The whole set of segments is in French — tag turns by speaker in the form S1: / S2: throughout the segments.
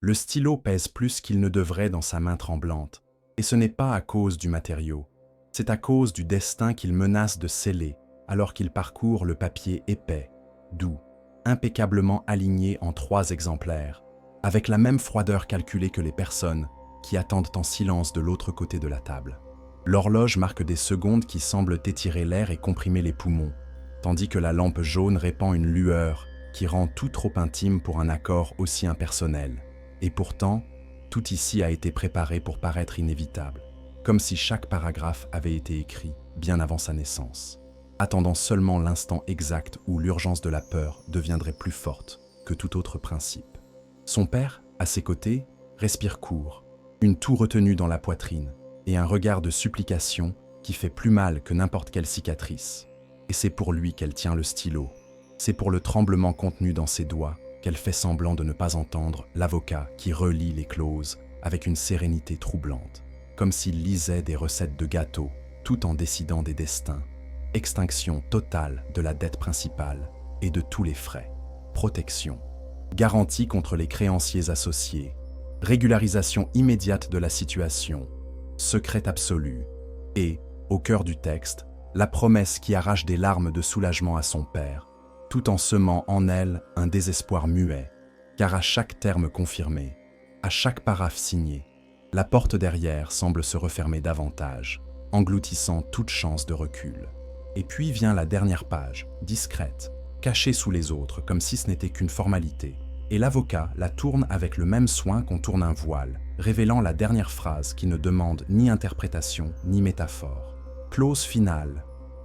S1: Le stylo pèse plus qu'il ne devrait dans sa main tremblante, et ce n'est pas à cause du matériau, c'est à cause du destin qu'il menace de sceller alors qu'il parcourt le papier épais, doux, impeccablement aligné en 3 exemplaires, avec la même froideur calculée que les personnes qui attendent en silence de l'autre côté de la table. L'horloge marque des secondes qui semblent étirer l'air et comprimer les poumons, tandis que la lampe jaune répand une lueur qui rend tout trop intime pour un accord aussi impersonnel. Et pourtant, tout ici a été préparé pour paraître inévitable, comme si chaque paragraphe avait été écrit bien avant sa naissance, attendant seulement l'instant exact où l'urgence de la peur deviendrait plus forte que tout autre principe. Son père, à ses côtés, respire court, une toux retenue dans la poitrine et un regard de supplication qui fait plus mal que n'importe quelle cicatrice. Et c'est pour lui qu'elle tient le stylo. C'est pour le tremblement contenu dans ses doigts qu'elle fait semblant de ne pas entendre l'avocat qui relit les clauses avec une sérénité troublante, comme s'il lisait des recettes de gâteaux, tout en décidant des destins. Extinction totale de la dette principale et de tous les frais. Protection. Garantie contre les créanciers associés. Régularisation immédiate de la situation. Secret absolu. Et, au cœur du texte, la promesse qui arrache des larmes de soulagement à son père, tout en semant en elle un désespoir muet, car à chaque terme confirmé, à chaque paraphe signé, la porte derrière semble se refermer davantage, engloutissant toute chance de recul. Et puis vient la dernière page, discrète, cachée sous les autres comme si ce n'était qu'une formalité, et l'avocat la tourne avec le même soin qu'on tourne un voile, révélant la dernière phrase qui ne demande ni interprétation ni métaphore. Clause finale.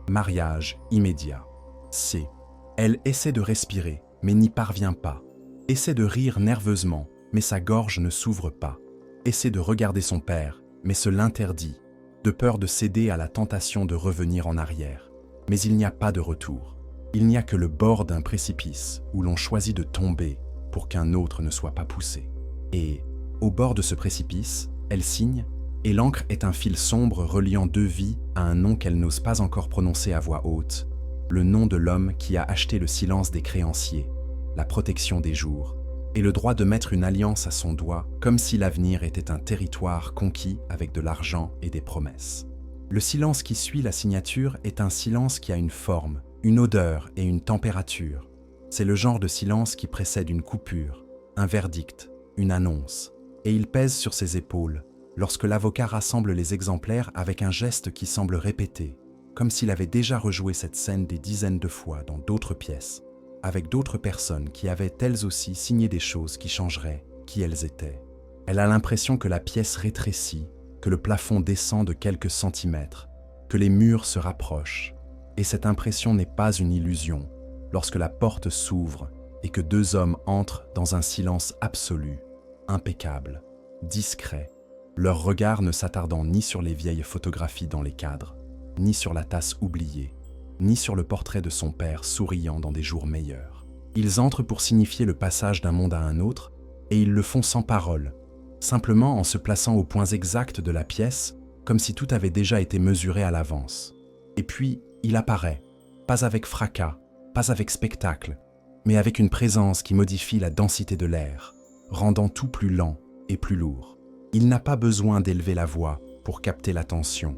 S1: Mariage immédiat. C. Elle essaie de respirer, mais n'y parvient pas. Essaie de rire nerveusement, mais sa gorge ne s'ouvre pas. Essaie de regarder son père, mais se l'interdit, de peur de céder à la tentation de revenir en arrière. Mais il n'y a pas de retour. Il n'y a que le bord d'un précipice où l'on choisit de tomber pour qu'un autre ne soit pas poussé. Et, au bord de ce précipice, elle signe, et l'encre est un fil sombre reliant 2 vies à un nom qu'elle n'ose pas encore prononcer à voix haute, le nom de l'homme qui a acheté le silence des créanciers, la protection des jours, et le droit de mettre une alliance à son doigt comme si l'avenir était un territoire conquis avec de l'argent et des promesses. Le silence qui suit la signature est un silence qui a une forme, une odeur et une température. C'est le genre de silence qui précède une coupure, un verdict, une annonce, et il pèse sur ses épaules lorsque l'avocat rassemble les exemplaires avec un geste qui semble répété, comme s'il avait déjà rejoué cette scène des dizaines de fois dans d'autres pièces, avec d'autres personnes qui avaient elles aussi signé des choses qui changeraient qui elles étaient. Elle a l'impression que la pièce rétrécit, que le plafond descend de quelques centimètres, que les murs se rapprochent. Et cette impression n'est pas une illusion lorsque la porte s'ouvre et que 2 hommes entrent dans un silence absolu, impeccable, discret, leur regard ne s'attardant ni sur les vieilles photographies dans les cadres, ni sur la tasse oubliée, ni sur le portrait de son père souriant dans des jours meilleurs. Ils entrent pour signifier le passage d'un monde à un autre, et ils le font sans parole, simplement en se plaçant aux points exacts de la pièce, comme si tout avait déjà été mesuré à l'avance. Et puis, il apparaît, pas avec fracas, pas avec spectacle, mais avec une présence qui modifie la densité de l'air, rendant tout plus lent et plus lourd. Il n'a pas besoin d'élever la voix pour capter l'attention,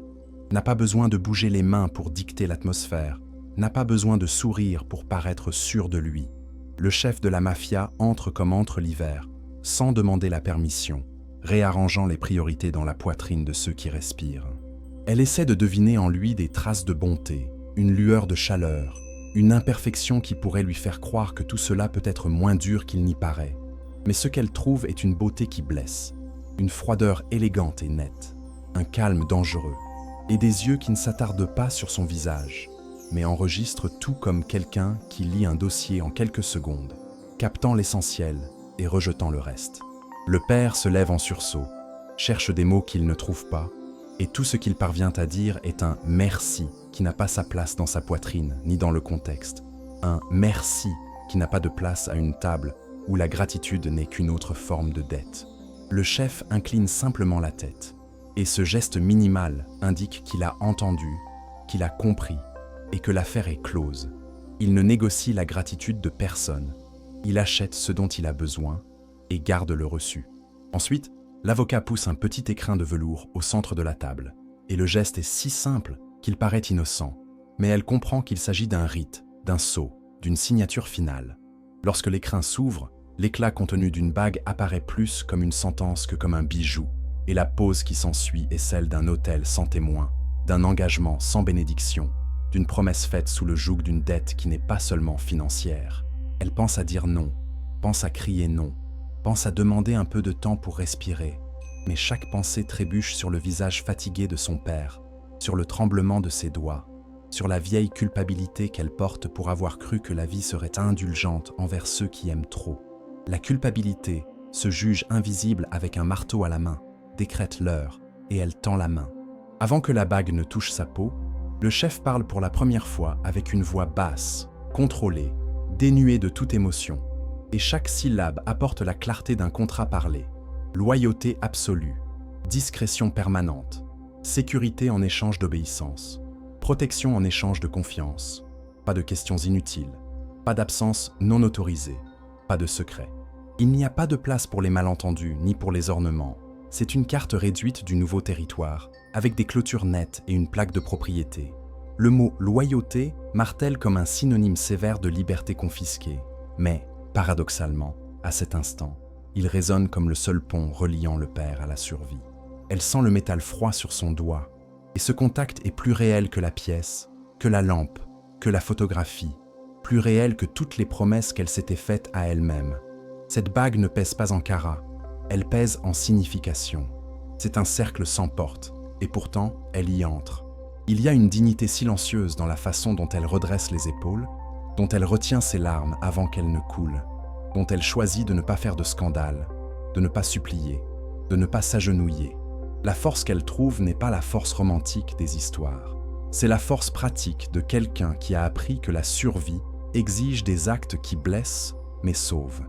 S1: n'a pas besoin de bouger les mains pour dicter l'atmosphère, n'a pas besoin de sourire pour paraître sûr de lui. Le chef de la mafia entre comme entre l'hiver, sans demander la permission, réarrangeant les priorités dans la poitrine de ceux qui respirent. Elle essaie de deviner en lui des traces de bonté, une lueur de chaleur, une imperfection qui pourrait lui faire croire que tout cela peut être moins dur qu'il n'y paraît. Mais ce qu'elle trouve est une beauté qui blesse, une froideur élégante et nette, un calme dangereux, et des yeux qui ne s'attardent pas sur son visage, mais enregistrent tout comme quelqu'un qui lit un dossier en quelques secondes, captant l'essentiel et rejetant le reste. Le père se lève en sursaut, cherche des mots qu'il ne trouve pas, et tout ce qu'il parvient à dire est un « merci » qui n'a pas sa place dans sa poitrine ni dans le contexte, un « merci » qui n'a pas de place à une table où la gratitude n'est qu'une autre forme de dette. Le chef incline simplement la tête, et ce geste minimal indique qu'il a entendu, qu'il a compris, et que l'affaire est close. Il ne négocie la gratitude de personne, il achète ce dont il a besoin, et garde le reçu. Ensuite, l'avocat pousse un petit écrin de velours au centre de la table, et le geste est si simple qu'il paraît innocent, mais elle comprend qu'il s'agit d'un rite, d'un sceau, d'une signature finale. Lorsque l'écrin s'ouvre, l'éclat contenu d'une bague apparaît plus comme une sentence que comme un bijou, et la pause qui s'ensuit est celle d'un autel sans témoin, d'un engagement sans bénédiction, d'une promesse faite sous le joug d'une dette qui n'est pas seulement financière. Elle pense à dire non, pense à crier non, pense à demander un peu de temps pour respirer, mais chaque pensée trébuche sur le visage fatigué de son père, sur le tremblement de ses doigts, sur la vieille culpabilité qu'elle porte pour avoir cru que la vie serait indulgente envers ceux qui aiment trop. La culpabilité se juge invisible avec un marteau à la main, décrète l'heure, et elle tend la main. Avant que la bague ne touche sa peau, le chef parle pour la première fois avec une voix basse, contrôlée, dénuée de toute émotion, et chaque syllabe apporte la clarté d'un contrat parlé. Loyauté absolue, discrétion permanente, sécurité en échange d'obéissance, protection en échange de confiance, pas de questions inutiles, pas d'absence non autorisée, pas de secret. Il n'y a pas de place pour les malentendus ni pour les ornements. C'est une carte réduite du nouveau territoire, avec des clôtures nettes et une plaque de propriété. Le mot « loyauté » martèle comme un synonyme sévère de liberté confisquée. Mais, paradoxalement, à cet instant, il résonne comme le seul pont reliant le père à la survie. Elle sent le métal froid sur son doigt, et ce contact est plus réel que la pièce, que la lampe, que la photographie, plus réel que toutes les promesses qu'elle s'était faites à elle-même. Cette bague ne pèse pas en carats, elle pèse en signification. C'est un cercle sans porte, et pourtant, elle y entre. Il y a une dignité silencieuse dans la façon dont elle redresse les épaules, dont elle retient ses larmes avant qu'elles ne coulent, dont elle choisit de ne pas faire de scandale, de ne pas supplier, de ne pas s'agenouiller. La force qu'elle trouve n'est pas la force romantique des histoires. C'est la force pratique de quelqu'un qui a appris que la survie exige des actes qui blessent, mais sauvent.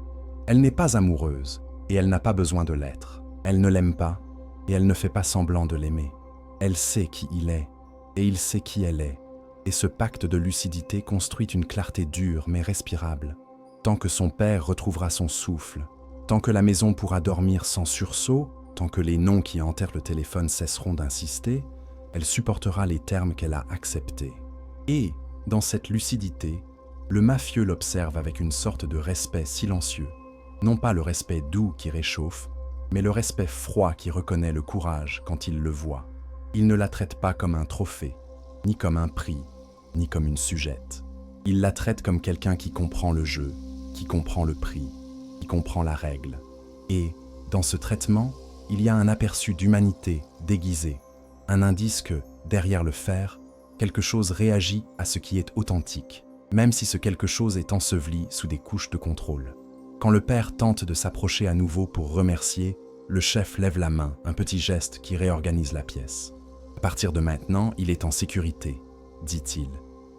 S1: Elle n'est pas amoureuse, et elle n'a pas besoin de l'être. Elle ne l'aime pas, et elle ne fait pas semblant de l'aimer. Elle sait qui il est, et il sait qui elle est, et ce pacte de lucidité construit une clarté dure mais respirable. Tant que son père retrouvera son souffle, tant que la maison pourra dormir sans sursaut, tant que les noms qui enterrent le téléphone cesseront d'insister, elle supportera les termes qu'elle a acceptés. Et, dans cette lucidité, le mafieux l'observe avec une sorte de respect silencieux. Non pas le respect doux qui réchauffe, mais le respect froid qui reconnaît le courage quand il le voit. Il ne la traite pas comme un trophée, ni comme un prix, ni comme une sujette. Il la traite comme quelqu'un qui comprend le jeu, qui comprend le prix, qui comprend la règle. Et, dans ce traitement, il y a un aperçu d'humanité déguisée, un indice que, derrière le faire, quelque chose réagit à ce qui est authentique, même si ce quelque chose est enseveli sous des couches de contrôle. Quand le père tente de s'approcher à nouveau pour remercier, le chef lève la main, un petit geste qui réorganise la pièce. À partir de maintenant, il est en sécurité, dit-il,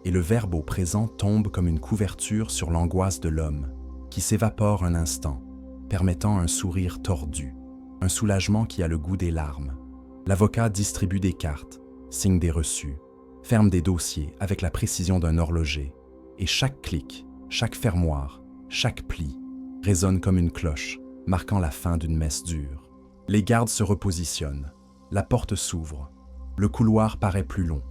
S1: et le verbe au présent tombe comme une couverture sur l'angoisse de l'homme, qui s'évapore un instant, permettant un sourire tordu, un soulagement qui a le goût des larmes. L'avocat distribue des cartes, signe des reçus, ferme des dossiers avec la précision d'un horloger, et chaque clic, chaque fermoir, chaque pli résonne comme une cloche, marquant la fin d'une messe dure. Les gardes se repositionnent, la porte s'ouvre, le couloir paraît plus long.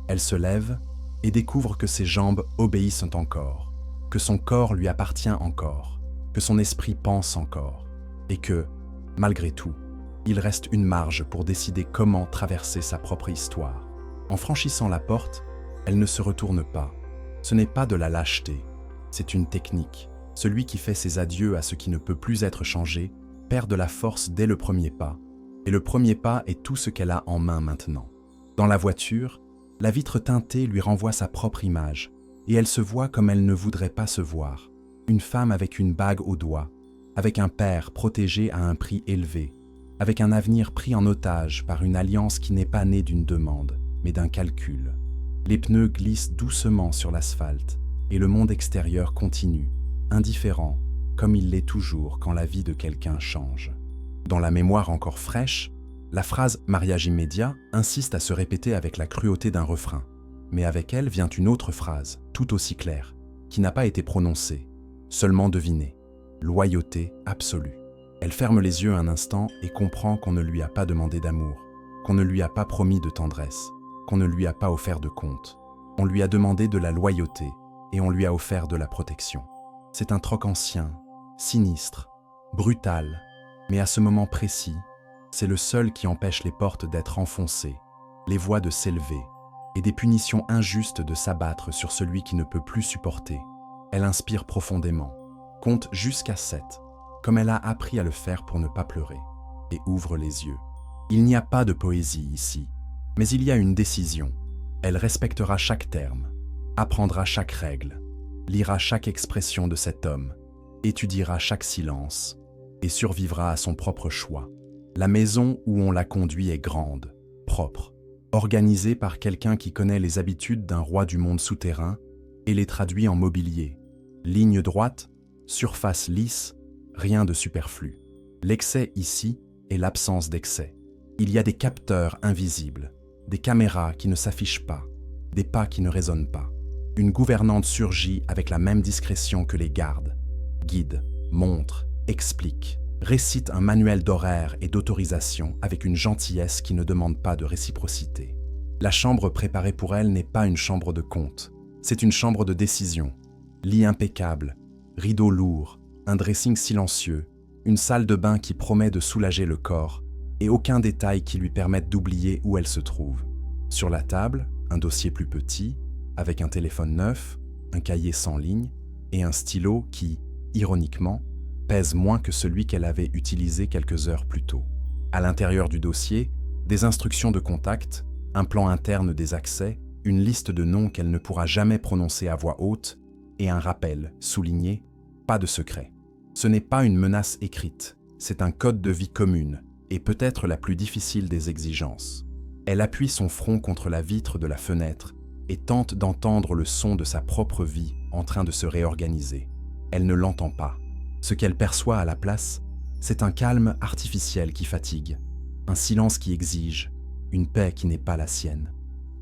S1: Elle se lève et découvre que ses jambes obéissent encore, que son corps lui appartient encore, que son esprit pense encore, et que, malgré tout, il reste une marge pour décider comment traverser sa propre histoire. En franchissant la porte, elle ne se retourne pas. Ce n'est pas de la lâcheté, c'est une technique. Celui qui fait ses adieux à ce qui ne peut plus être changé perd de la force dès le premier pas, et le premier pas est tout ce qu'elle a en main maintenant. Dans la voiture, la vitre teintée lui renvoie sa propre image, et elle se voit comme elle ne voudrait pas se voir. Une femme avec une bague au doigt, avec un père protégé à un prix élevé, avec un avenir pris en otage par une alliance qui n'est pas née d'une demande, mais d'un calcul. Les pneus glissent doucement sur l'asphalte, et le monde extérieur continue, indifférent, comme il l'est toujours quand la vie de quelqu'un change. Dans la mémoire encore fraîche, la phrase « mariage immédiat » insiste à se répéter avec la cruauté d'un refrain. Mais avec elle vient une autre phrase, tout aussi claire, qui n'a pas été prononcée, seulement devinée. Loyauté absolue. Elle ferme les yeux un instant et comprend qu'on ne lui a pas demandé d'amour, qu'on ne lui a pas promis de tendresse, qu'on ne lui a pas offert de compte. On lui a demandé de la loyauté et on lui a offert de la protection. C'est un troc ancien, sinistre, brutal, mais à ce moment précis, c'est le seul qui empêche les portes d'être enfoncées, les voix de s'élever et des punitions injustes de s'abattre sur celui qui ne peut plus supporter. Elle inspire profondément, compte jusqu'à 7, comme elle a appris à le faire pour ne pas pleurer, et ouvre les yeux. Il n'y a pas de poésie ici, mais il y a une décision. Elle respectera chaque terme, apprendra chaque règle, lira chaque expression de cet homme, étudiera chaque silence, et survivra à son propre choix. La maison où on la conduit est grande, propre, organisée par quelqu'un qui connaît les habitudes d'un roi du monde souterrain et les traduit en mobilier. Ligne droite, surface lisse, rien de superflu. L'excès ici est l'absence d'excès. Il y a des capteurs invisibles, des caméras qui ne s'affichent pas, des pas qui ne résonnent pas. Une gouvernante surgit avec la même discrétion que les gardes. Guide, montre, explique, récite un manuel d'horaire et d'autorisation avec une gentillesse qui ne demande pas de réciprocité. La chambre préparée pour elle n'est pas une chambre de compte, c'est une chambre de décision. Lit impeccable, rideaux lourds, un dressing silencieux, une salle de bain qui promet de soulager le corps, et aucun détail qui lui permette d'oublier où elle se trouve. Sur la table, un dossier plus petit, avec un téléphone neuf, un cahier sans ligne et un stylo qui, ironiquement, pèse moins que celui qu'elle avait utilisé quelques heures plus tôt. À l'intérieur du dossier, des instructions de contact, un plan interne des accès, une liste de noms qu'elle ne pourra jamais prononcer à voix haute et un rappel souligné « Pas de secret ». Ce n'est pas une menace écrite, c'est un code de vie commune et peut-être la plus difficile des exigences. Elle appuie son front contre la vitre de la fenêtre et tente d'entendre le son de sa propre vie en train de se réorganiser. Elle ne l'entend pas. Ce qu'elle perçoit à la place, c'est un calme artificiel qui fatigue, un silence qui exige, une paix qui n'est pas la sienne.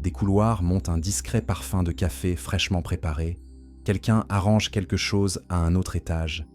S1: Des couloirs montent un discret parfum de café fraîchement préparé, quelqu'un arrange quelque chose à un autre étage.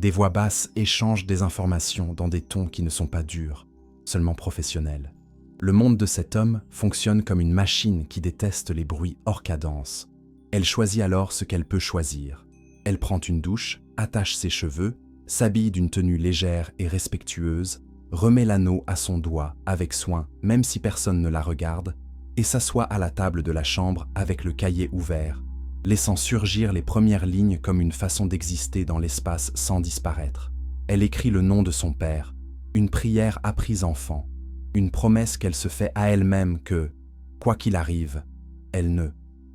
S1: Des voix basses échangent des informations dans des tons qui ne sont pas durs, seulement professionnels. Le monde de cet homme fonctionne comme une machine qui déteste les bruits hors cadence. Elle choisit alors ce qu'elle peut choisir. Elle prend une douche, attache ses cheveux, s'habille d'une tenue légère et respectueuse, remet l'anneau à son doigt avec soin, même si personne ne la regarde, et s'assoit à la table de la chambre avec le cahier ouvert, laissant surgir les premières lignes comme une façon d'exister dans l'espace sans disparaître. Elle écrit le nom de son père, une prière apprise enfant, une promesse qu'elle se fait à elle-même que, quoi qu'il arrive, elle ne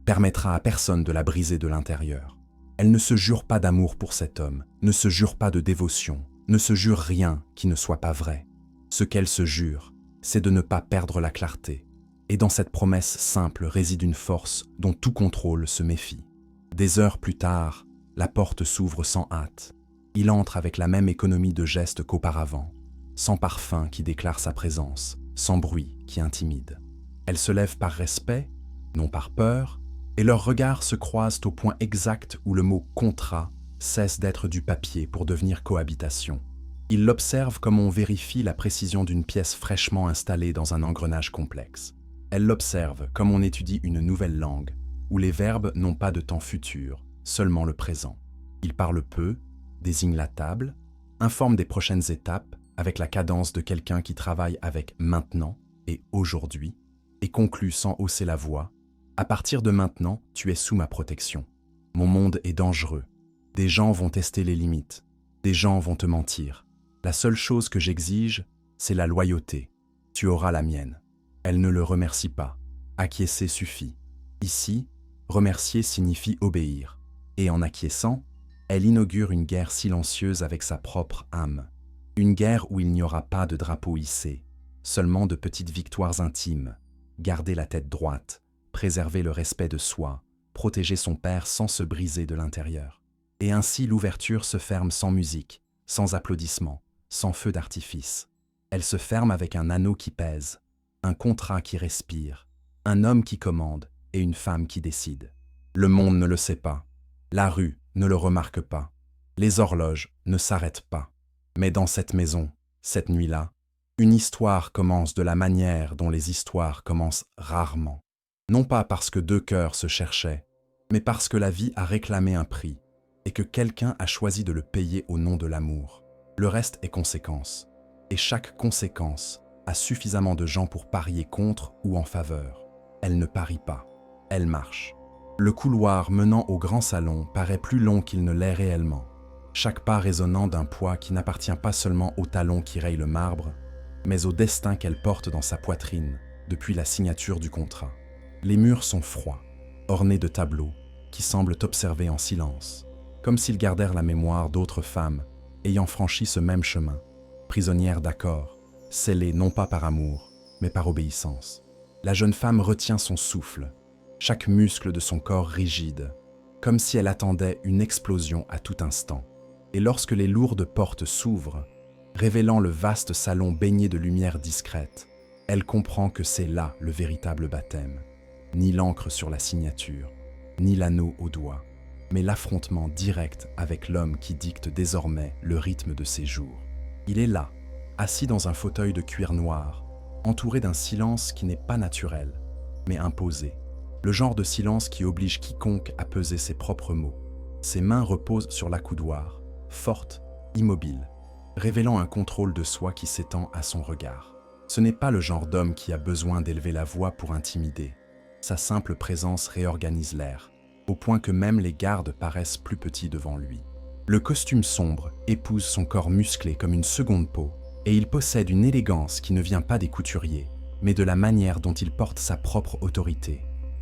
S1: permettra à personne de la briser de l'intérieur. Elle ne se jure pas d'amour pour cet homme, ne se jure pas de dévotion, ne se jure rien qui ne soit pas vrai. Ce qu'elle se jure, c'est de ne pas perdre la clarté. Et dans cette promesse simple réside une force dont tout contrôle se méfie. Des heures plus tard, la porte s'ouvre sans hâte. Il entre avec la même économie de gestes qu'auparavant, sans parfum qui déclare sa présence, sans bruit qui intimide. Elle se lève par respect, non par peur, et leurs regards se croisent au point exact où le mot « contrat » cesse d'être du papier pour devenir cohabitation. Il l'observe comme on vérifie la précision d'une pièce fraîchement installée dans un engrenage complexe. Elle l'observe comme on étudie une nouvelle langue, où les verbes n'ont pas de temps futur, seulement le présent. Il parle peu, désigne la table, informe des prochaines étapes avec la cadence de quelqu'un qui travaille avec « maintenant » et « aujourd'hui » et conclut sans hausser la voix « À partir de maintenant, tu es sous ma protection. Mon monde est dangereux. Des gens vont tester les limites. Des gens vont te mentir. La seule chose que j'exige, c'est la loyauté. Tu auras la mienne. » Elle ne le remercie pas. Acquiescer suffit. Ici, remercier signifie obéir. Et en acquiesçant, elle inaugure une guerre silencieuse avec sa propre âme. Une guerre où il n'y aura pas de drapeau hissé, seulement de petites victoires intimes. Garder la tête droite, préserver le respect de soi, protéger son père sans se briser de l'intérieur. Et ainsi l'ouverture se ferme sans musique, sans applaudissements, sans feu d'artifice. Elle se ferme avec un anneau qui pèse, un contrat qui respire, un homme qui commande et une femme qui décide. Le monde ne le sait pas, la rue ne le remarque pas, les horloges ne s'arrêtent pas. Mais dans cette maison, cette nuit-là, une histoire commence de la manière dont les histoires commencent rarement. Non pas parce que deux cœurs se cherchaient, mais parce que la vie a réclamé un prix et que quelqu'un a choisi de le payer au nom de l'amour. Le reste est conséquence, et chaque conséquence a suffisamment de gens pour parier contre ou en faveur. Elle ne parie pas, elle marche. Le couloir menant au grand salon paraît plus long qu'il ne l'est réellement, chaque pas résonnant d'un poids qui n'appartient pas seulement aux talons qui rayent le marbre, mais au destin qu'elle porte dans sa poitrine depuis la signature du contrat. Les murs sont froids, ornés de tableaux qui semblent observer en silence, comme s'ils gardèrent la mémoire d'autres femmes ayant franchi ce même chemin, prisonnières d'accords, scellées non pas par amour, mais par obéissance. La jeune femme retient son souffle, chaque muscle de son corps rigide, comme si elle attendait une explosion à tout instant. Et lorsque les lourdes portes s'ouvrent, révélant le vaste salon baigné de lumière discrète, elle comprend que c'est là le véritable baptême. Ni l'encre sur la signature, ni l'anneau au doigt, mais l'affrontement direct avec l'homme qui dicte désormais le rythme de ses jours. Il est là, assis dans un fauteuil de cuir noir, entouré d'un silence qui n'est pas naturel, mais imposé. Le genre de silence qui oblige quiconque à peser ses propres mots. Ses mains reposent sur l'accoudoir, fortes, immobiles, révélant un contrôle de soi qui s'étend à son regard. Ce n'est pas le genre d'homme qui a besoin d'élever la voix pour intimider. Sa simple présence réorganise l'air, au point que même les gardes paraissent plus petits devant lui. Le costume sombre épouse son corps musclé comme une seconde peau, et il possède une élégance qui ne vient pas des couturiers, mais de la manière dont il porte sa propre autorité.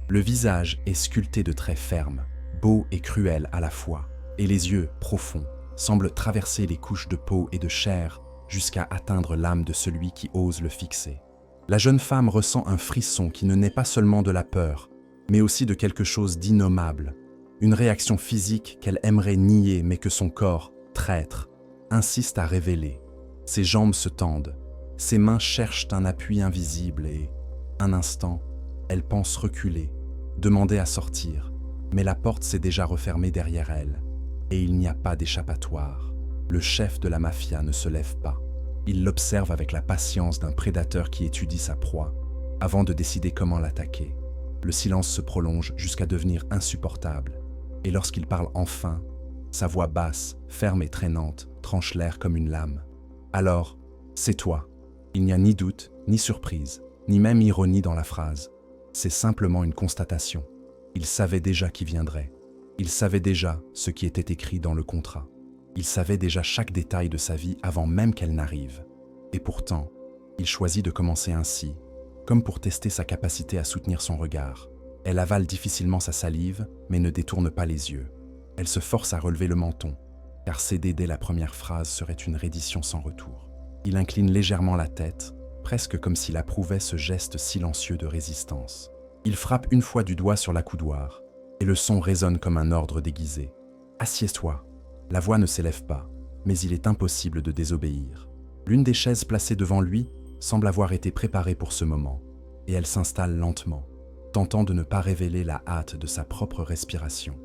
S1: Le visage est sculpté de traits fermes, beaux et cruels à la fois, et les yeux, profonds, semblent traverser les couches de peau et de chair jusqu'à atteindre l'âme de celui qui ose le fixer. La jeune femme ressent un frisson qui ne naît pas seulement de la peur, mais aussi de quelque chose d'innommable, une réaction physique qu'elle aimerait nier mais que son corps, traître, insiste à révéler. Ses jambes se tendent, ses mains cherchent un appui invisible et, un instant, elle pense reculer, demander à sortir, mais la porte s'est déjà refermée derrière elle, et il n'y a pas d'échappatoire. Le chef de la mafia ne se lève pas. Il l'observe avec la patience d'un prédateur qui étudie sa proie, avant de décider comment l'attaquer. Le silence se prolonge jusqu'à devenir insupportable, et lorsqu'il parle enfin, sa voix basse, ferme et traînante, tranche l'air comme une lame. Alors, c'est toi. Il n'y a ni doute, ni surprise, ni même ironie dans la phrase. C'est simplement une constatation. Il savait déjà qui viendrait. Il savait déjà ce qui était écrit dans le contrat. Il savait déjà chaque détail de sa vie avant même qu'elle n'arrive. Et pourtant, il choisit de commencer ainsi, comme pour tester sa capacité à soutenir son regard. Elle avale difficilement sa salive, mais ne détourne pas les yeux. Elle se force à relever le menton, car céder dès la première phrase serait une reddition sans retour. Il incline légèrement la tête, presque comme s'il approuvait ce geste silencieux de résistance. Il frappe une fois du doigt sur l'accoudoir, et le son résonne comme un ordre déguisé. « Assieds-toi !» La voix ne s'élève pas, mais il est impossible de désobéir. L'une des chaises placées devant lui semble avoir été préparée pour ce moment, et elle s'installe lentement, tentant de ne pas révéler la hâte de sa propre respiration.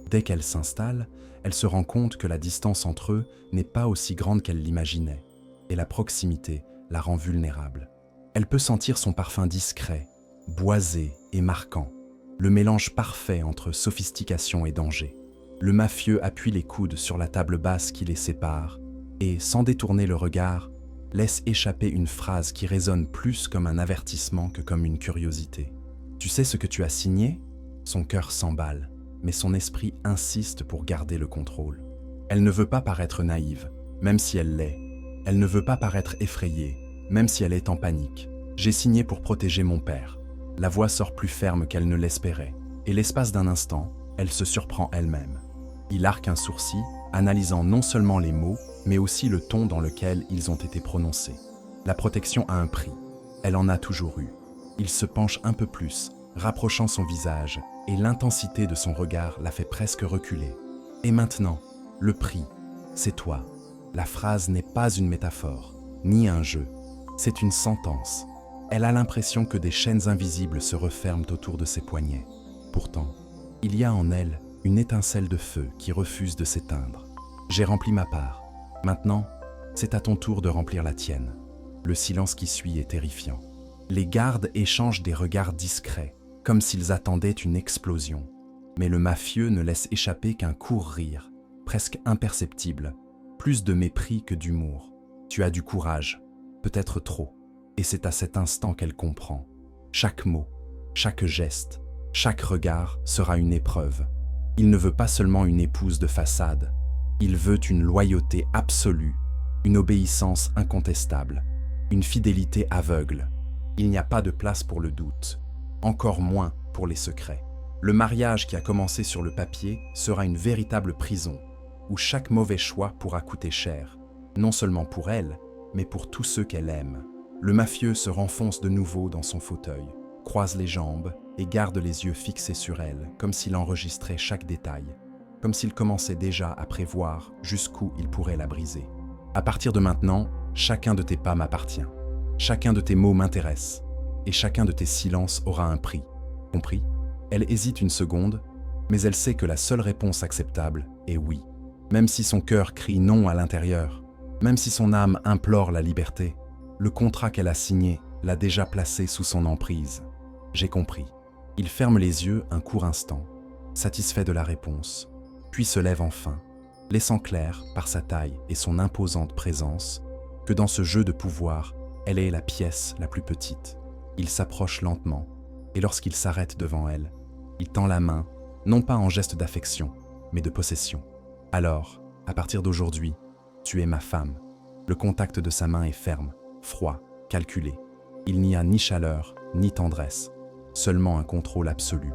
S1: Dès qu'elle s'installe, elle se rend compte que la distance entre eux n'est pas aussi grande qu'elle l'imaginait, et la proximité la rend vulnérable. Elle peut sentir son parfum discret, boisé et marquant, le mélange parfait entre sophistication et danger. Le mafieux appuie les coudes sur la table basse qui les sépare et, sans détourner le regard, laisse échapper une phrase qui résonne plus comme un avertissement que comme une curiosité. « Tu sais ce que tu as signé ?» Son cœur s'emballe, mais son esprit insiste pour garder le contrôle. Elle ne veut pas paraître naïve, même si elle l'est. Elle ne veut pas paraître effrayée, même si elle est en panique. « J'ai signé pour protéger mon père. » La voix sort plus ferme qu'elle ne l'espérait, et l'espace d'un instant, elle se surprend elle-même. Il arque un sourcil, analysant non seulement les mots, mais aussi le ton dans lequel ils ont été prononcés. La protection a un prix. Elle en a toujours eu. Il se penche un peu plus, rapprochant son visage, et l'intensité de son regard la fait presque reculer. Et maintenant, le prix, c'est toi. La phrase n'est pas une métaphore, ni un jeu. C'est une sentence. Elle a l'impression que des chaînes invisibles se referment autour de ses poignets. Pourtant, il y a en elle une étincelle de feu qui refuse de s'éteindre. J'ai rempli ma part. Maintenant, C'est à ton tour de remplir la tienne. Le silence qui suit est terrifiant. Les gardes échangent des regards discrets, comme s'ils attendaient une explosion. Mais le mafieux ne laisse échapper qu'un court rire, presque imperceptible, plus de mépris que d'humour. Tu as du courage, peut-être trop, et c'est à cet instant qu'elle comprend. Chaque mot, chaque geste, chaque regard sera une épreuve. Il ne veut pas seulement une épouse de façade, il veut une loyauté absolue, une obéissance incontestable, une fidélité aveugle. Il n'y a pas de place pour le doute, encore moins pour les secrets. Le mariage qui a commencé sur le papier sera une véritable prison, où chaque mauvais choix pourra coûter cher, non seulement pour elle, mais pour tous ceux qu'elle aime. Le mafieux se renfonce de nouveau dans son fauteuil, croise les jambes et garde les yeux fixés sur elle, comme s'il enregistrait chaque détail, comme s'il commençait déjà à prévoir jusqu'où il pourrait la briser. À partir de maintenant, chacun de tes pas m'appartient. Chacun de tes mots m'intéresse, et chacun de tes silences aura un prix. Compris ? Elle hésite une seconde, mais elle sait que la seule réponse acceptable est oui. Même si son cœur crie non à l'intérieur, même si son âme implore la liberté, le contrat qu'elle a signé l'a déjà placée sous son emprise. J'ai compris. Il ferme les yeux un court instant, satisfait de la réponse, puis se lève enfin, laissant clair, par sa taille et son imposante présence, que dans ce jeu de pouvoir, elle est la pièce la plus petite. Il s'approche lentement, et lorsqu'il s'arrête devant elle, il tend la main, non pas en geste d'affection, mais de possession. Alors, à partir d'aujourd'hui, tu es ma femme. Le contact de sa main est ferme, froid, calculé. Il n'y a ni chaleur, ni tendresse, seulement un contrôle absolu.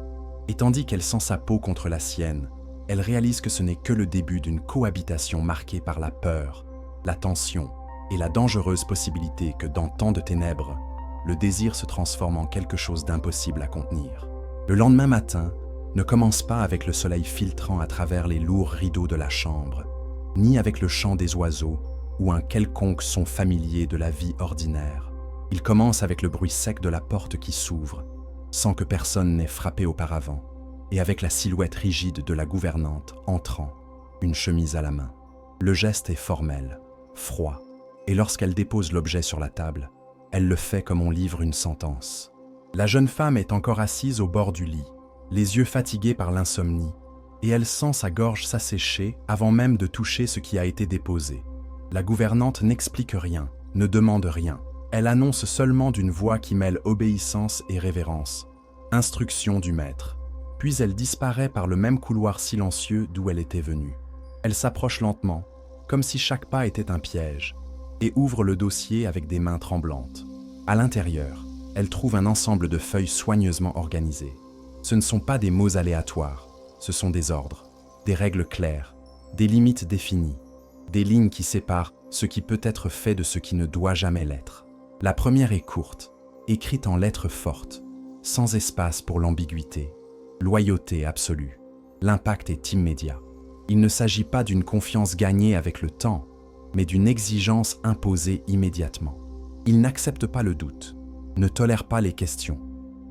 S1: Et tandis qu'elle sent sa peau contre la sienne, elle réalise que ce n'est que le début d'une cohabitation marquée par la peur, la tension et la dangereuse possibilité que dans tant de ténèbres, le désir se transforme en quelque chose d'impossible à contenir. Le lendemain matin ne commence pas avec le soleil filtrant à travers les lourds rideaux de la chambre, ni avec le chant des oiseaux ou un quelconque son familier de la vie ordinaire. Il commence avec le bruit sec de la porte qui s'ouvre, sans que personne n'ait frappé auparavant, et avec la silhouette rigide de la gouvernante entrant, une chemise à la main. Le geste est formel, froid, et lorsqu'elle dépose l'objet sur la table, elle le fait comme on livre une sentence. La jeune femme est encore assise au bord du lit, les yeux fatigués par l'insomnie, et elle sent sa gorge s'assécher avant même de toucher ce qui a été déposé. La gouvernante n'explique rien, ne demande rien. Elle annonce seulement d'une voix qui mêle obéissance et révérence. Instruction du maître. Puis elle disparaît par le même couloir silencieux d'où elle était venue. Elle s'approche lentement, comme si chaque pas était un piège, et ouvre le dossier avec des mains tremblantes. À l'intérieur, elle trouve un ensemble de feuilles soigneusement organisées. Ce ne sont pas des mots aléatoires, ce sont des ordres, des règles claires, des limites définies, des lignes qui séparent ce qui peut être fait de ce qui ne doit jamais l'être. La première est courte, écrite en lettres fortes, sans espace pour l'ambiguïté. Loyauté absolue. L'impact est immédiat. Il ne s'agit pas d'une confiance gagnée avec le temps, mais d'une exigence imposée immédiatement. Il n'accepte pas le doute, ne tolère pas les questions.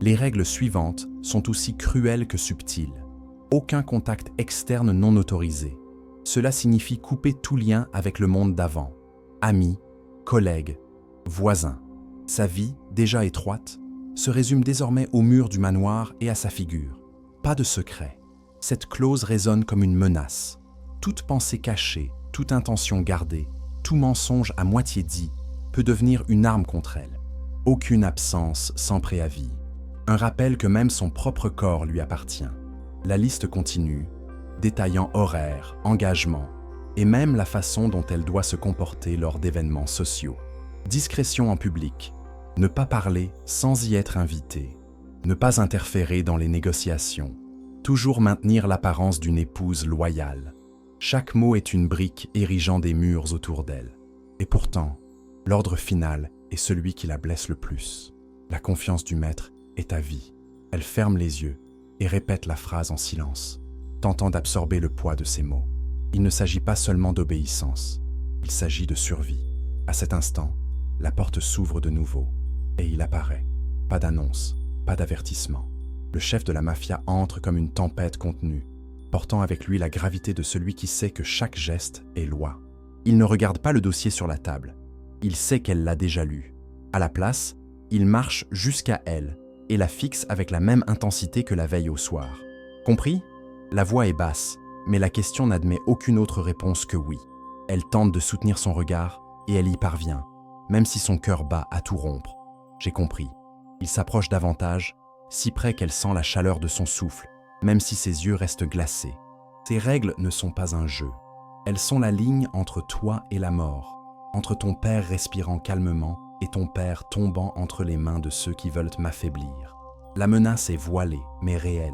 S1: Les règles suivantes sont aussi cruelles que subtiles. Aucun contact externe non autorisé. Cela signifie couper tout lien avec le monde d'avant. Amis, collègues, voisins. Sa vie, déjà étroite, se résume désormais au mur du manoir et à sa figure. Pas de secret. Cette clause résonne comme une menace. Toute pensée cachée, toute intention gardée, tout mensonge à moitié dit peut devenir une arme contre elle. Aucune absence sans préavis. Un rappel que même son propre corps lui appartient. La liste continue, détaillant horaires, engagements, et même la façon dont elle doit se comporter lors d'événements sociaux. Discrétion en public, ne pas parler sans y être invité, ne pas interférer dans les négociations, toujours maintenir l'apparence d'une épouse loyale. Chaque mot est une brique érigeant des murs autour d'elle. Et pourtant, l'ordre final est celui qui la blesse le plus. La confiance du maître est à vie. Elle ferme les yeux et répète la phrase en silence, tentant d'absorber le poids de ses mots. Il ne s'agit pas seulement d'obéissance, il s'agit de survie. À cet instant, la porte s'ouvre de nouveau et il apparaît. Pas d'annonce, pas d'avertissement. Le chef de la mafia entre comme une tempête contenue, portant avec lui la gravité de celui qui sait que chaque geste est loi. Il ne regarde pas le dossier sur la table. Il sait qu'elle l'a déjà lu. À la place, il marche jusqu'à elle et la fixe avec la même intensité que la veille au soir. Compris? La voix est basse, mais la question n'admet aucune autre réponse que oui. Elle tente de soutenir son regard et elle y parvient, même si son cœur bat à tout rompre. J'ai compris. Il s'approche davantage, si près qu'elle sent la chaleur de son souffle, même si ses yeux restent glacés. Ces règles ne sont pas un jeu. Elles sont la ligne entre toi et la mort, entre ton père respirant calmement et ton père tombant entre les mains de ceux qui veulent m'affaiblir. La menace est voilée, mais réelle.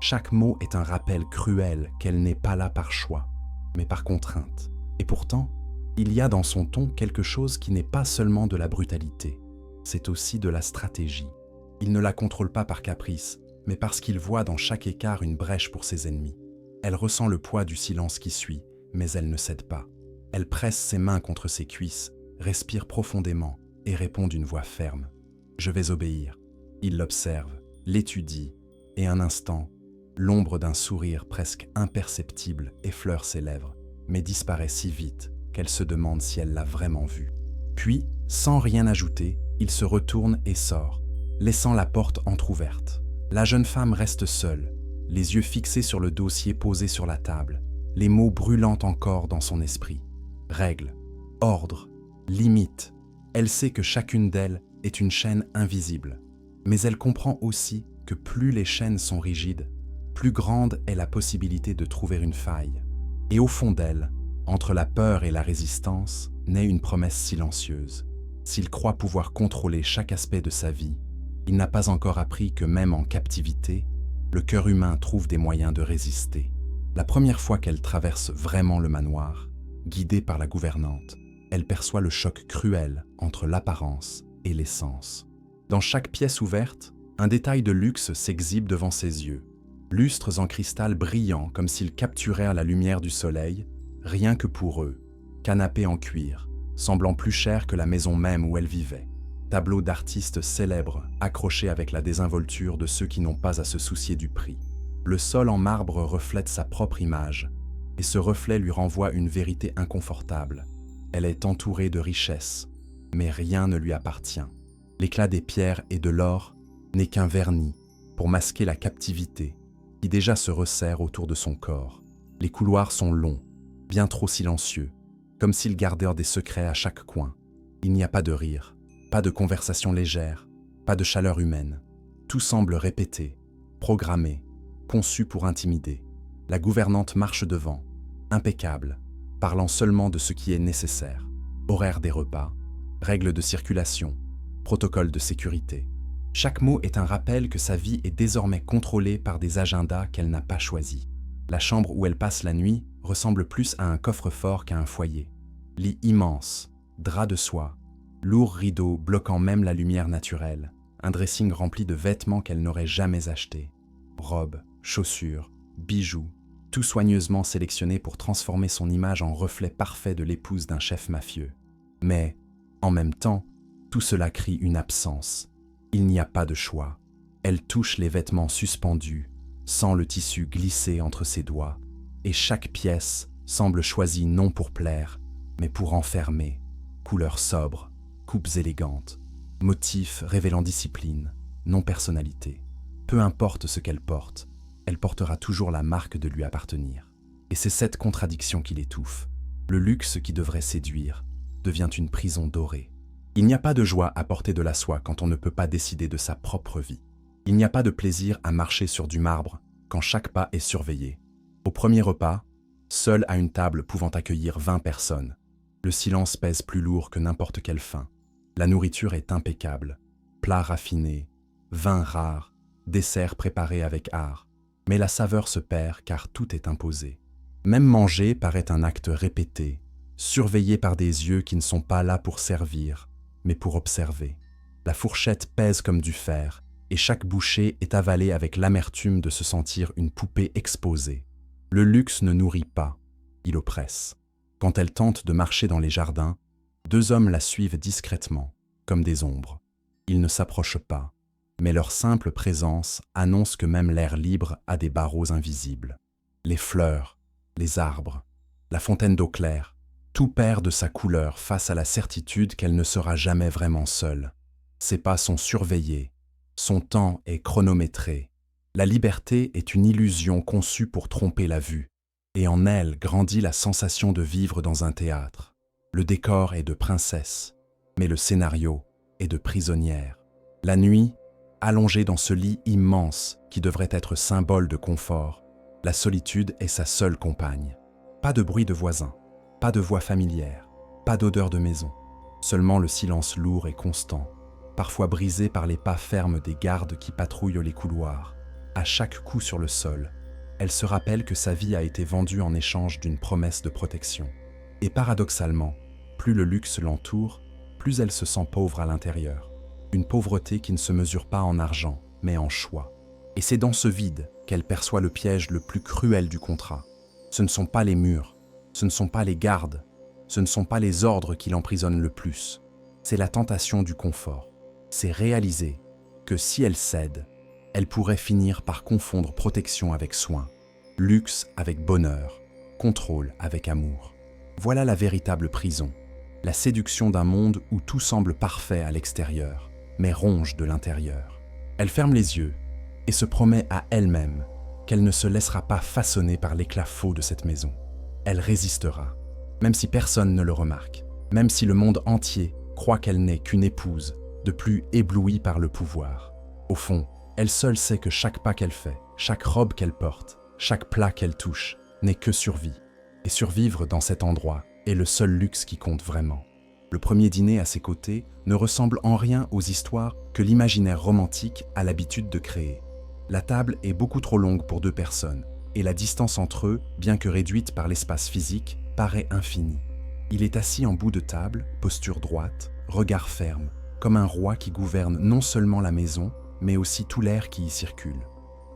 S1: Chaque mot est un rappel cruel qu'elle n'est pas là par choix, mais par contrainte. Et pourtant, il y a dans son ton quelque chose qui n'est pas seulement de la brutalité, c'est aussi de la stratégie. Il ne la contrôle pas par caprice, mais parce qu'il voit dans chaque écart une brèche pour ses ennemis. Elle ressent le poids du silence qui suit, mais elle ne cède pas. Elle presse ses mains contre ses cuisses, respire profondément et répond d'une voix ferme. « Je vais obéir. » Il l'observe, l'étudie, et un instant, l'ombre d'un sourire presque imperceptible effleure ses lèvres, mais disparaît si vite qu'elle se demande si elle l'a vraiment vu. Puis, sans rien ajouter, il se retourne et sort, laissant la porte entr'ouverte. La jeune femme reste seule, les yeux fixés sur le dossier posé sur la table, les mots brûlant encore dans son esprit. Règles, ordre, limites. Elle sait que chacune d'elles est une chaîne invisible, mais elle comprend aussi que plus les chaînes sont rigides, plus grande est la possibilité de trouver une faille. Et au fond d'elle, entre la peur et la résistance, naît une promesse silencieuse. S'il croit pouvoir contrôler chaque aspect de sa vie, il n'a pas encore appris que même en captivité, le cœur humain trouve des moyens de résister. La première fois qu'elle traverse vraiment le manoir, guidée par la gouvernante, elle perçoit le choc cruel entre l'apparence et l'essence. Dans chaque pièce ouverte, un détail de luxe s'exhibe devant ses yeux. Lustres en cristal brillants comme s'ils capturaient la lumière du soleil, rien que pour eux. Canapés en cuir, semblant plus chers que la maison même où elle vivait. Tableaux d'artistes célèbres, accrochés avec la désinvolture de ceux qui n'ont pas à se soucier du prix. Le sol en marbre reflète sa propre image, et ce reflet lui renvoie une vérité inconfortable. Elle est entourée de richesses, mais rien ne lui appartient. L'éclat des pierres et de l'or n'est qu'un vernis pour masquer la captivité qui déjà se resserre autour de son corps. Les couloirs sont longs, bien trop silencieux, comme s'ils gardaient des secrets à chaque coin. Il n'y a pas de rire, pas de conversation légère, pas de chaleur humaine. Tout semble répété, programmé, conçu pour intimider. La gouvernante marche devant, impeccable, parlant seulement de ce qui est nécessaire. Horaire des repas, règles de circulation, protocole de sécurité. Chaque mot est un rappel que sa vie est désormais contrôlée par des agendas qu'elle n'a pas choisis. La chambre où elle passe la nuit ressemble plus à un coffre-fort qu'à un foyer. Lit immense, drap de soie, lourds rideaux bloquant même la lumière naturelle, un dressing rempli de vêtements qu'elle n'aurait jamais achetés. Robes, chaussures, bijoux, tout soigneusement sélectionné pour transformer son image en reflet parfait de l'épouse d'un chef mafieux. Mais, en même temps, tout cela crie une absence. Il n'y a pas de choix. Elle touche les vêtements suspendus, sent le tissu glisser entre ses doigts, et chaque pièce semble choisie non pour plaire, mais pour enfermer. Couleurs sobres, coupes élégantes, motifs révélant discipline, non personnalité. Peu importe ce qu'elle porte, elle portera toujours la marque de lui appartenir. Et c'est cette contradiction qui l'étouffe. Le luxe qui devrait séduire devient une prison dorée. Il n'y a pas de joie à porter de la soie quand on ne peut pas décider de sa propre vie. Il n'y a pas de plaisir à marcher sur du marbre quand chaque pas est surveillé. Au premier repas, seul à une table pouvant accueillir 20 personnes, le silence pèse plus lourd que n'importe quelle faim. La nourriture est impeccable, plats raffinés, vins rares, desserts préparés avec art. Mais la saveur se perd car tout est imposé. Même manger paraît un acte répété, surveillé par des yeux qui ne sont pas là pour servir, mais pour observer. La fourchette pèse comme du fer, et chaque bouchée est avalée avec l'amertume de se sentir une poupée exposée. Le luxe ne nourrit pas, il oppresse. Quand elle tente de marcher dans les jardins, 2 hommes la suivent discrètement, comme des ombres. Ils ne s'approchent pas, mais leur simple présence annonce que même l'air libre a des barreaux invisibles. Les fleurs, les arbres, la fontaine d'eau claire, Tout perd de sa couleur face à la certitude qu'elle ne sera jamais vraiment seule. Ses pas sont surveillés, son temps est chronométré. La liberté est une illusion conçue pour tromper la vue, et en elle grandit la sensation de vivre dans un théâtre. Le décor est de princesse, mais le scénario est de prisonnière. La nuit, allongée dans ce lit immense qui devrait être symbole de confort, la solitude est sa seule compagne. Pas de bruit de voisins, pas de voix familière, pas d'odeur de maison, seulement le silence lourd et constant, parfois brisé par les pas fermes des gardes qui patrouillent les couloirs. À chaque coup sur le sol, elle se rappelle que sa vie a été vendue en échange d'une promesse de protection. Et paradoxalement, plus le luxe l'entoure, plus elle se sent pauvre à l'intérieur. Une pauvreté qui ne se mesure pas en argent, mais en choix. Et c'est dans ce vide qu'elle perçoit le piège le plus cruel du contrat. Ce ne sont pas les murs, ce ne sont pas les gardes, ce ne sont pas les ordres qui l'emprisonnent le plus. C'est la tentation du confort. C'est réaliser que si elle cède, elle pourrait finir par confondre protection avec soin, luxe avec bonheur, contrôle avec amour. Voilà la véritable prison, la séduction d'un monde où tout semble parfait à l'extérieur, mais ronge de l'intérieur. Elle ferme les yeux et se promet à elle-même qu'elle ne se laissera pas façonner par l'éclat faux de cette maison. Elle résistera, même si personne ne le remarque, même si le monde entier croit qu'elle n'est qu'une épouse, de plus éblouie par le pouvoir. Au fond, elle seule sait que chaque pas qu'elle fait, chaque robe qu'elle porte, chaque plat qu'elle touche, n'est que survie. Et survivre dans cet endroit est le seul luxe qui compte vraiment. Le premier dîner à ses côtés ne ressemble en rien aux histoires que l'imaginaire romantique a l'habitude de créer. La table est beaucoup trop longue pour 2 personnes, et la distance entre eux, bien que réduite par l'espace physique, paraît infinie. Il est assis en bout de table, posture droite, regard ferme, comme un roi qui gouverne non seulement la maison, mais aussi tout l'air qui y circule,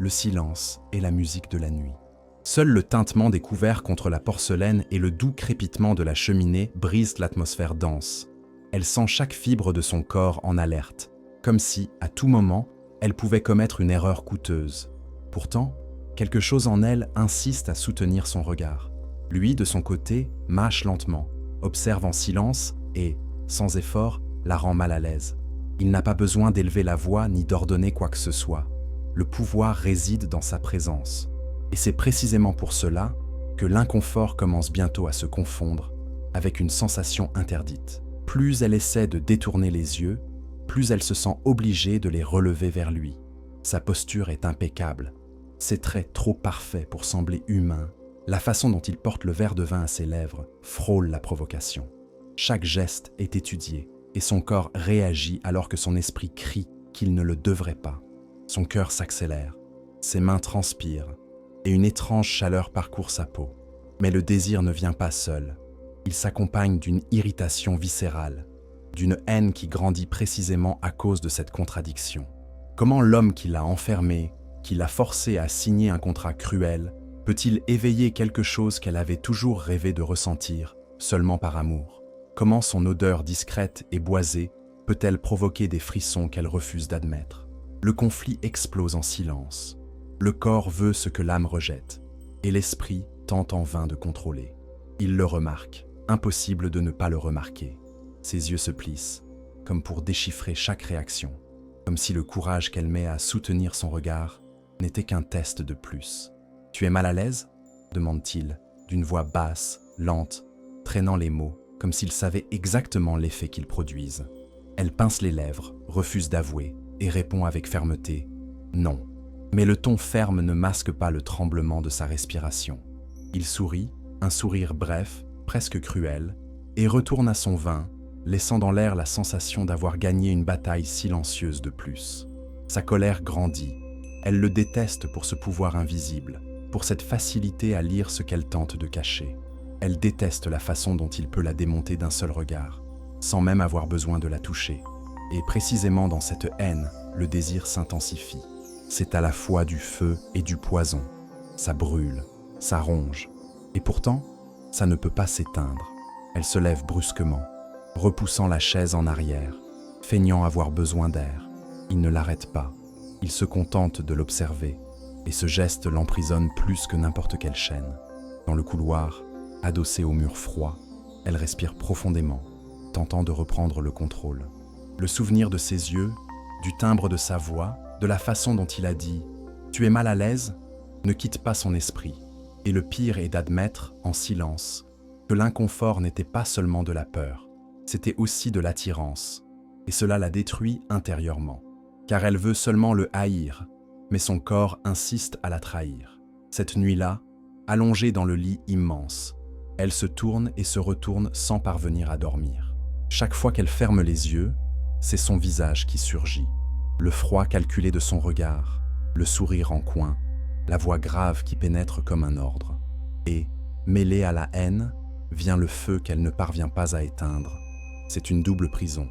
S1: le silence et la musique de la nuit. Seul le tintement des couverts contre la porcelaine et le doux crépitement de la cheminée brisent l'atmosphère dense. Elle sent chaque fibre de son corps en alerte, comme si, à tout moment, elle pouvait commettre une erreur coûteuse. Pourtant, quelque chose en elle insiste à soutenir son regard. Lui, de son côté, mâche lentement, observe en silence et, sans effort, la rend mal à l'aise. Il n'a pas besoin d'élever la voix ni d'ordonner quoi que ce soit. Le pouvoir réside dans sa présence. Et c'est précisément pour cela que l'inconfort commence bientôt à se confondre avec une sensation interdite. Plus elle essaie de détourner les yeux, plus elle se sent obligée de les relever vers lui. Sa posture est impeccable, ses traits trop parfaits pour sembler humains. La façon dont il porte le verre de vin à ses lèvres frôle la provocation. Chaque geste est étudié, et son corps réagit alors que son esprit crie qu'il ne le devrait pas. Son cœur s'accélère, ses mains transpirent, et une étrange chaleur parcourt sa peau. Mais le désir ne vient pas seul. Il s'accompagne d'une irritation viscérale, d'une haine qui grandit précisément à cause de cette contradiction. Comment l'homme qui l'a enfermée, qui l'a forcée à signer un contrat cruel, peut-il éveiller quelque chose qu'elle avait toujours rêvé de ressentir, seulement par amour? Comment son odeur discrète et boisée peut-elle provoquer des frissons qu'elle refuse d'admettre? Le conflit explose en silence. Le corps veut ce que l'âme rejette, et l'esprit tente en vain de contrôler. Il le remarque, impossible de ne pas le remarquer. Ses yeux se plissent, comme pour déchiffrer chaque réaction, comme si le courage qu'elle met à soutenir son regard n'était qu'un test de plus. « Tu es mal à l'aise » demande-t-il, d'une voix basse, lente, traînant les mots, comme s'il savait exactement l'effet qu'ils produisent. Elle pince les lèvres, refuse d'avouer, et répond avec fermeté « Non ». Mais le ton ferme ne masque pas le tremblement de sa respiration. Il sourit, un sourire bref, presque cruel, et retourne à son vin, laissant dans l'air la sensation d'avoir gagné une bataille silencieuse de plus. Sa colère grandit. Elle le déteste pour ce pouvoir invisible, pour cette facilité à lire ce qu'elle tente de cacher. Elle déteste la façon dont il peut la démonter d'un seul regard, sans même avoir besoin de la toucher. Et précisément dans cette haine, le désir s'intensifie. C'est à la fois du feu et du poison. Ça brûle, ça ronge. Et pourtant, ça ne peut pas s'éteindre. Elle se lève brusquement, repoussant la chaise en arrière, feignant avoir besoin d'air. Il ne l'arrête pas. Il se contente de l'observer, et ce geste l'emprisonne plus que n'importe quelle chaîne. Dans le couloir, adossé au mur froid, Elle respire profondément, tentant de reprendre le contrôle. Le souvenir de ses yeux, du timbre de sa voix, de la façon dont il a dit « Tu es mal à l'aise ?» ne quitte pas son esprit. Et le pire est d'admettre, en silence, que l'inconfort n'était pas seulement de la peur, c'était aussi de l'attirance. Et cela la détruit intérieurement, car elle veut seulement le haïr, mais son corps insiste à la trahir. Cette nuit-là, allongée dans le lit immense, elle se tourne et se retourne sans parvenir à dormir. Chaque fois qu'elle ferme les yeux, c'est son visage qui surgit, le froid calculé de son regard, le sourire en coin, la voix grave qui pénètre comme un ordre. Et, mêlée à la haine, vient le feu qu'elle ne parvient pas à éteindre. C'est une double prison,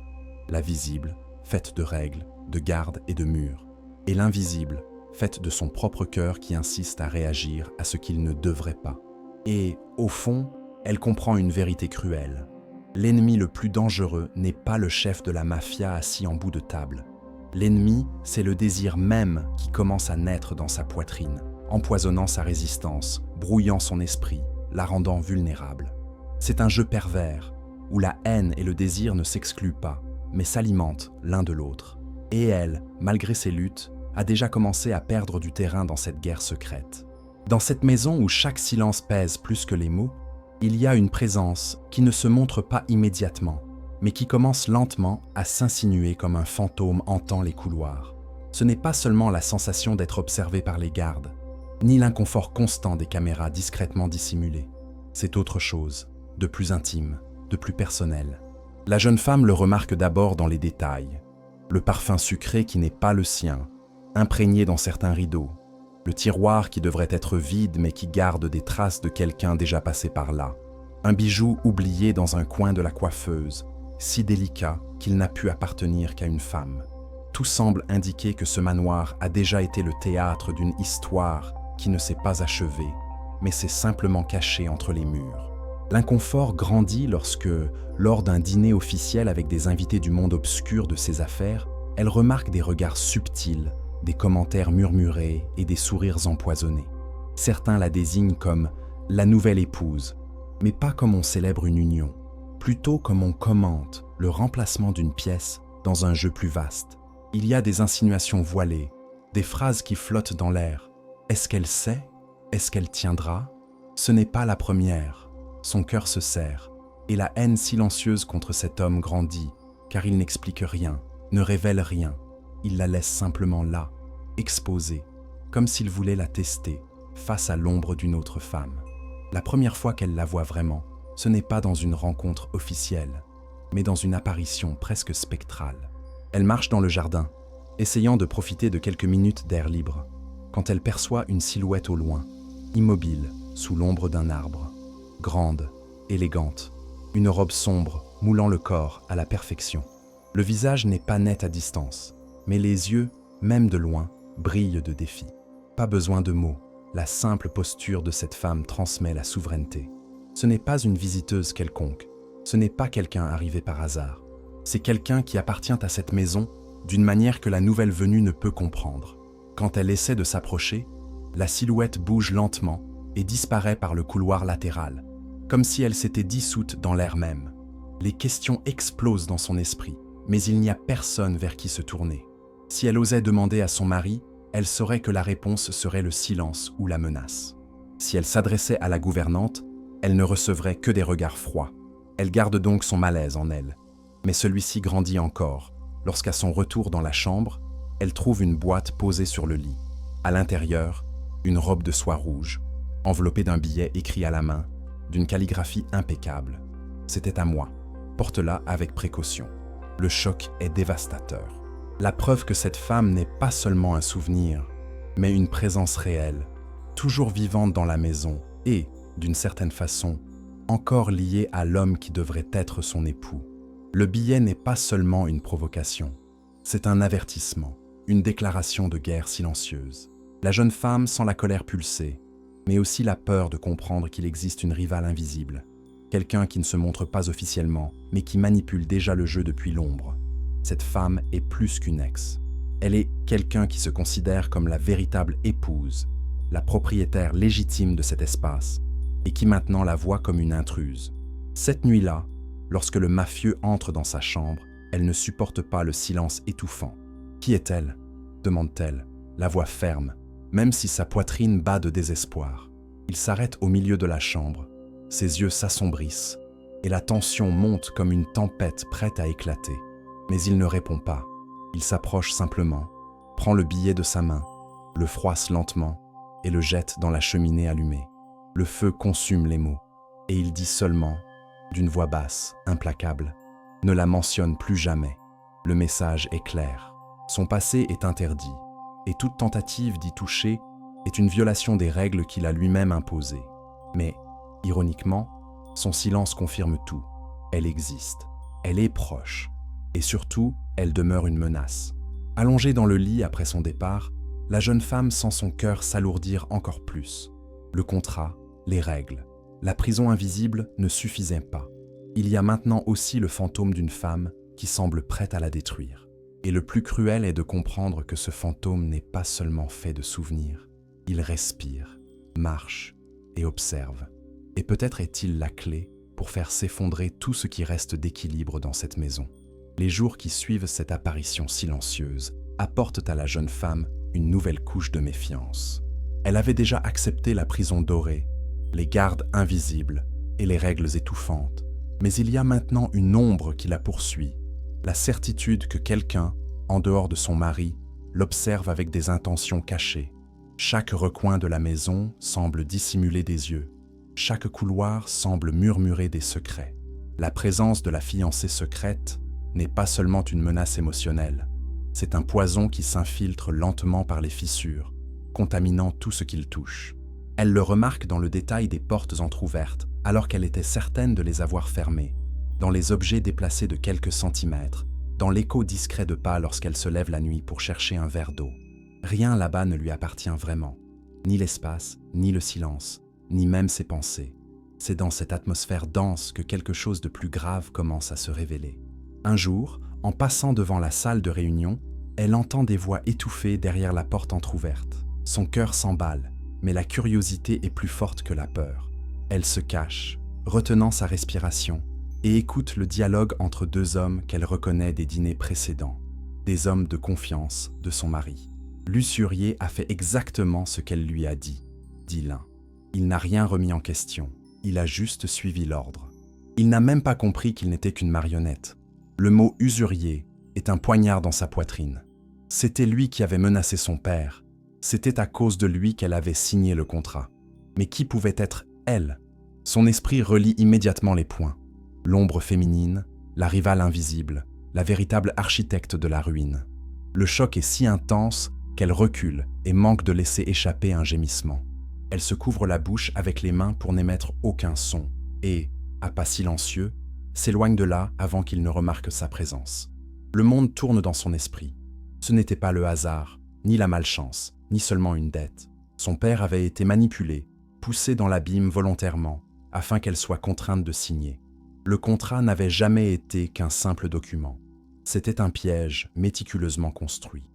S1: la visible, faite de règles, de gardes et de murs, et l'invisible, faite de son propre cœur qui insiste à réagir à ce qu'il ne devrait pas. Et, au fond, elle comprend une vérité cruelle. L'ennemi le plus dangereux n'est pas le chef de la mafia assis en bout de table. L'ennemi, c'est le désir même qui commence à naître dans sa poitrine, empoisonnant sa résistance, brouillant son esprit, la rendant vulnérable. C'est un jeu pervers, où la haine et le désir ne s'excluent pas, mais s'alimentent l'un de l'autre. Et elle, malgré ses luttes, a déjà commencé à perdre du terrain dans cette guerre secrète. Dans cette maison où chaque silence pèse plus que les mots, il y a une présence qui ne se montre pas immédiatement, mais qui commence lentement à s'insinuer comme un fantôme hantant les couloirs. Ce n'est pas seulement la sensation d'être observé par les gardes, ni l'inconfort constant des caméras discrètement dissimulées. C'est autre chose, de plus intime, de plus personnel. La jeune femme le remarque d'abord dans les détails. Le parfum sucré qui n'est pas le sien, imprégné dans certains rideaux. Le tiroir qui devrait être vide mais qui garde des traces de quelqu'un déjà passé par là. Un bijou oublié dans un coin de la coiffeuse, si délicat qu'il n'a pu appartenir qu'à une femme. Tout semble indiquer que ce manoir a déjà été le théâtre d'une histoire qui ne s'est pas achevée, mais s'est simplement cachée entre les murs. L'inconfort grandit lorsque, lors d'un dîner officiel avec des invités du monde obscur de ses affaires, elle remarque des regards subtils, des commentaires murmurés et des sourires empoisonnés. Certains la désignent comme « la nouvelle épouse », mais pas comme on célèbre une union, plutôt comme on commente le remplacement d'une pièce dans un jeu plus vaste. Il y a des insinuations voilées, des phrases qui flottent dans l'air. Est-ce qu'elle sait? Est-ce qu'elle tiendra? Ce n'est pas la première. Son cœur se serre, et la haine silencieuse contre cet homme grandit, car il n'explique rien, ne révèle rien. Il la laisse simplement là, exposée, comme s'il voulait la tester, face à l'ombre d'une autre femme. La première fois qu'elle la voit vraiment, ce n'est pas dans une rencontre officielle, mais dans une apparition presque spectrale. Elle marche dans le jardin, essayant de profiter de quelques minutes d'air libre, quand elle perçoit une silhouette au loin, immobile, sous l'ombre d'un arbre. Grande, élégante, une robe sombre moulant le corps à la perfection. Le visage n'est pas net à distance, mais les yeux, même de loin, brillent de défi. Pas besoin de mots, la simple posture de cette femme transmet la souveraineté. Ce n'est pas une visiteuse quelconque, ce n'est pas quelqu'un arrivé par hasard. C'est quelqu'un qui appartient à cette maison d'une manière que la nouvelle venue ne peut comprendre. Quand elle essaie de s'approcher, la silhouette bouge lentement et disparaît par le couloir latéral, comme si elle s'était dissoute dans l'air même. Les questions explosent dans son esprit, mais il n'y a personne vers qui se tourner. Si elle osait demander à son mari, elle saurait que la réponse serait le silence ou la menace. Si elle s'adressait à la gouvernante, elle ne recevrait que des regards froids. Elle garde donc son malaise en elle. Mais celui-ci grandit encore, lorsqu'à son retour dans la chambre, elle trouve une boîte posée sur le lit. À l'intérieur, une robe de soie rouge, enveloppée d'un billet écrit à la main, d'une calligraphie impeccable. C'était à moi. Porte-la avec précaution. Le choc est dévastateur. La preuve que cette femme n'est pas seulement un souvenir, mais une présence réelle, toujours vivante dans la maison et, d'une certaine façon, encore liée à l'homme qui devrait être son époux. Le billet n'est pas seulement une provocation, c'est un avertissement, une déclaration de guerre silencieuse. La jeune femme sent la colère pulser, mais aussi la peur de comprendre qu'il existe une rivale invisible, quelqu'un qui ne se montre pas officiellement, mais qui manipule déjà le jeu depuis l'ombre. Cette femme est plus qu'une ex. Elle est quelqu'un qui se considère comme la véritable épouse, la propriétaire légitime de cet espace, et qui maintenant la voit comme une intruse. Cette nuit-là, lorsque le mafieux entre dans sa chambre, elle ne supporte pas le silence étouffant. « Qui est-elle » demande-t-elle, la voix ferme, même si sa poitrine bat de désespoir. Il s'arrête au milieu de la chambre, ses yeux s'assombrissent, et la tension monte comme une tempête prête à éclater. Mais il ne répond pas. Il s'approche simplement, prend le billet de sa main, le froisse lentement et le jette dans la cheminée allumée. Le feu consume les mots, et il dit seulement, d'une voix basse, implacable, « Ne la mentionne plus jamais. » Le message est clair. Son passé est interdit, et toute tentative d'y toucher est une violation des règles qu'il a lui-même imposées. Mais, ironiquement, son silence confirme tout. Elle existe, elle est proche, et surtout, elle demeure une menace. Allongée dans le lit après son départ, la jeune femme sent son cœur s'alourdir encore plus. Le contrat, les règles, la prison invisible ne suffisaient pas. Il y a maintenant aussi le fantôme d'une femme qui semble prête à la détruire. Et le plus cruel est de comprendre que ce fantôme n'est pas seulement fait de souvenirs. Il respire, marche et observe. Et peut-être est-il la clé pour faire s'effondrer tout ce qui reste d'équilibre dans cette maison. Les jours qui suivent cette apparition silencieuse apportent à la jeune femme une nouvelle couche de méfiance. Elle avait déjà accepté la prison dorée, les gardes invisibles et les règles étouffantes. Mais il y a maintenant une ombre qui la poursuit, la certitude que quelqu'un, en dehors de son mari, l'observe avec des intentions cachées. Chaque recoin de la maison semble dissimuler des yeux. Chaque couloir semble murmurer des secrets. La présence de la fiancée secrète n'est pas seulement une menace émotionnelle, c'est un poison qui s'infiltre lentement par les fissures, contaminant tout ce qu'il touche. Elle le remarque dans le détail des portes entr'ouvertes, alors qu'elle était certaine de les avoir fermées, dans les objets déplacés de quelques centimètres, dans l'écho discret de pas lorsqu'elle se lève la nuit pour chercher un verre d'eau. Rien là-bas ne lui appartient vraiment, ni l'espace, ni le silence, ni même ses pensées. C'est dans cette atmosphère dense que quelque chose de plus grave commence à se révéler. Un jour, en passant devant la salle de réunion, elle entend des voix étouffées derrière la porte entr'ouverte. Son cœur s'emballe, mais la curiosité est plus forte que la peur. Elle se cache, retenant sa respiration, et écoute le dialogue entre deux hommes qu'elle reconnaît des dîners précédents, des hommes de confiance de son mari. L'usurier a fait exactement ce qu'elle lui a dit l'un. Il n'a rien remis en question, il a juste suivi l'ordre. Il n'a même pas compris qu'il n'était qu'une marionnette. Le mot « usurier » est un poignard dans sa poitrine. C'était lui qui avait menacé son père. C'était à cause de lui qu'elle avait signé le contrat. Mais qui pouvait être elle? Son esprit relie immédiatement les points. L'ombre féminine, la rivale invisible, la véritable architecte de la ruine. Le choc est si intense qu'elle recule et manque de laisser échapper un gémissement. Elle se couvre la bouche avec les mains pour n'émettre aucun son et, à pas silencieux, s'éloigne de là avant qu'il ne remarque sa présence. Le monde tourne dans son esprit. Ce n'était pas le hasard, ni la malchance, ni seulement une dette. Son père avait été manipulé, poussé dans l'abîme volontairement, afin qu'elle soit contrainte de signer. Le contrat n'avait jamais été qu'un simple document. C'était un piège méticuleusement construit.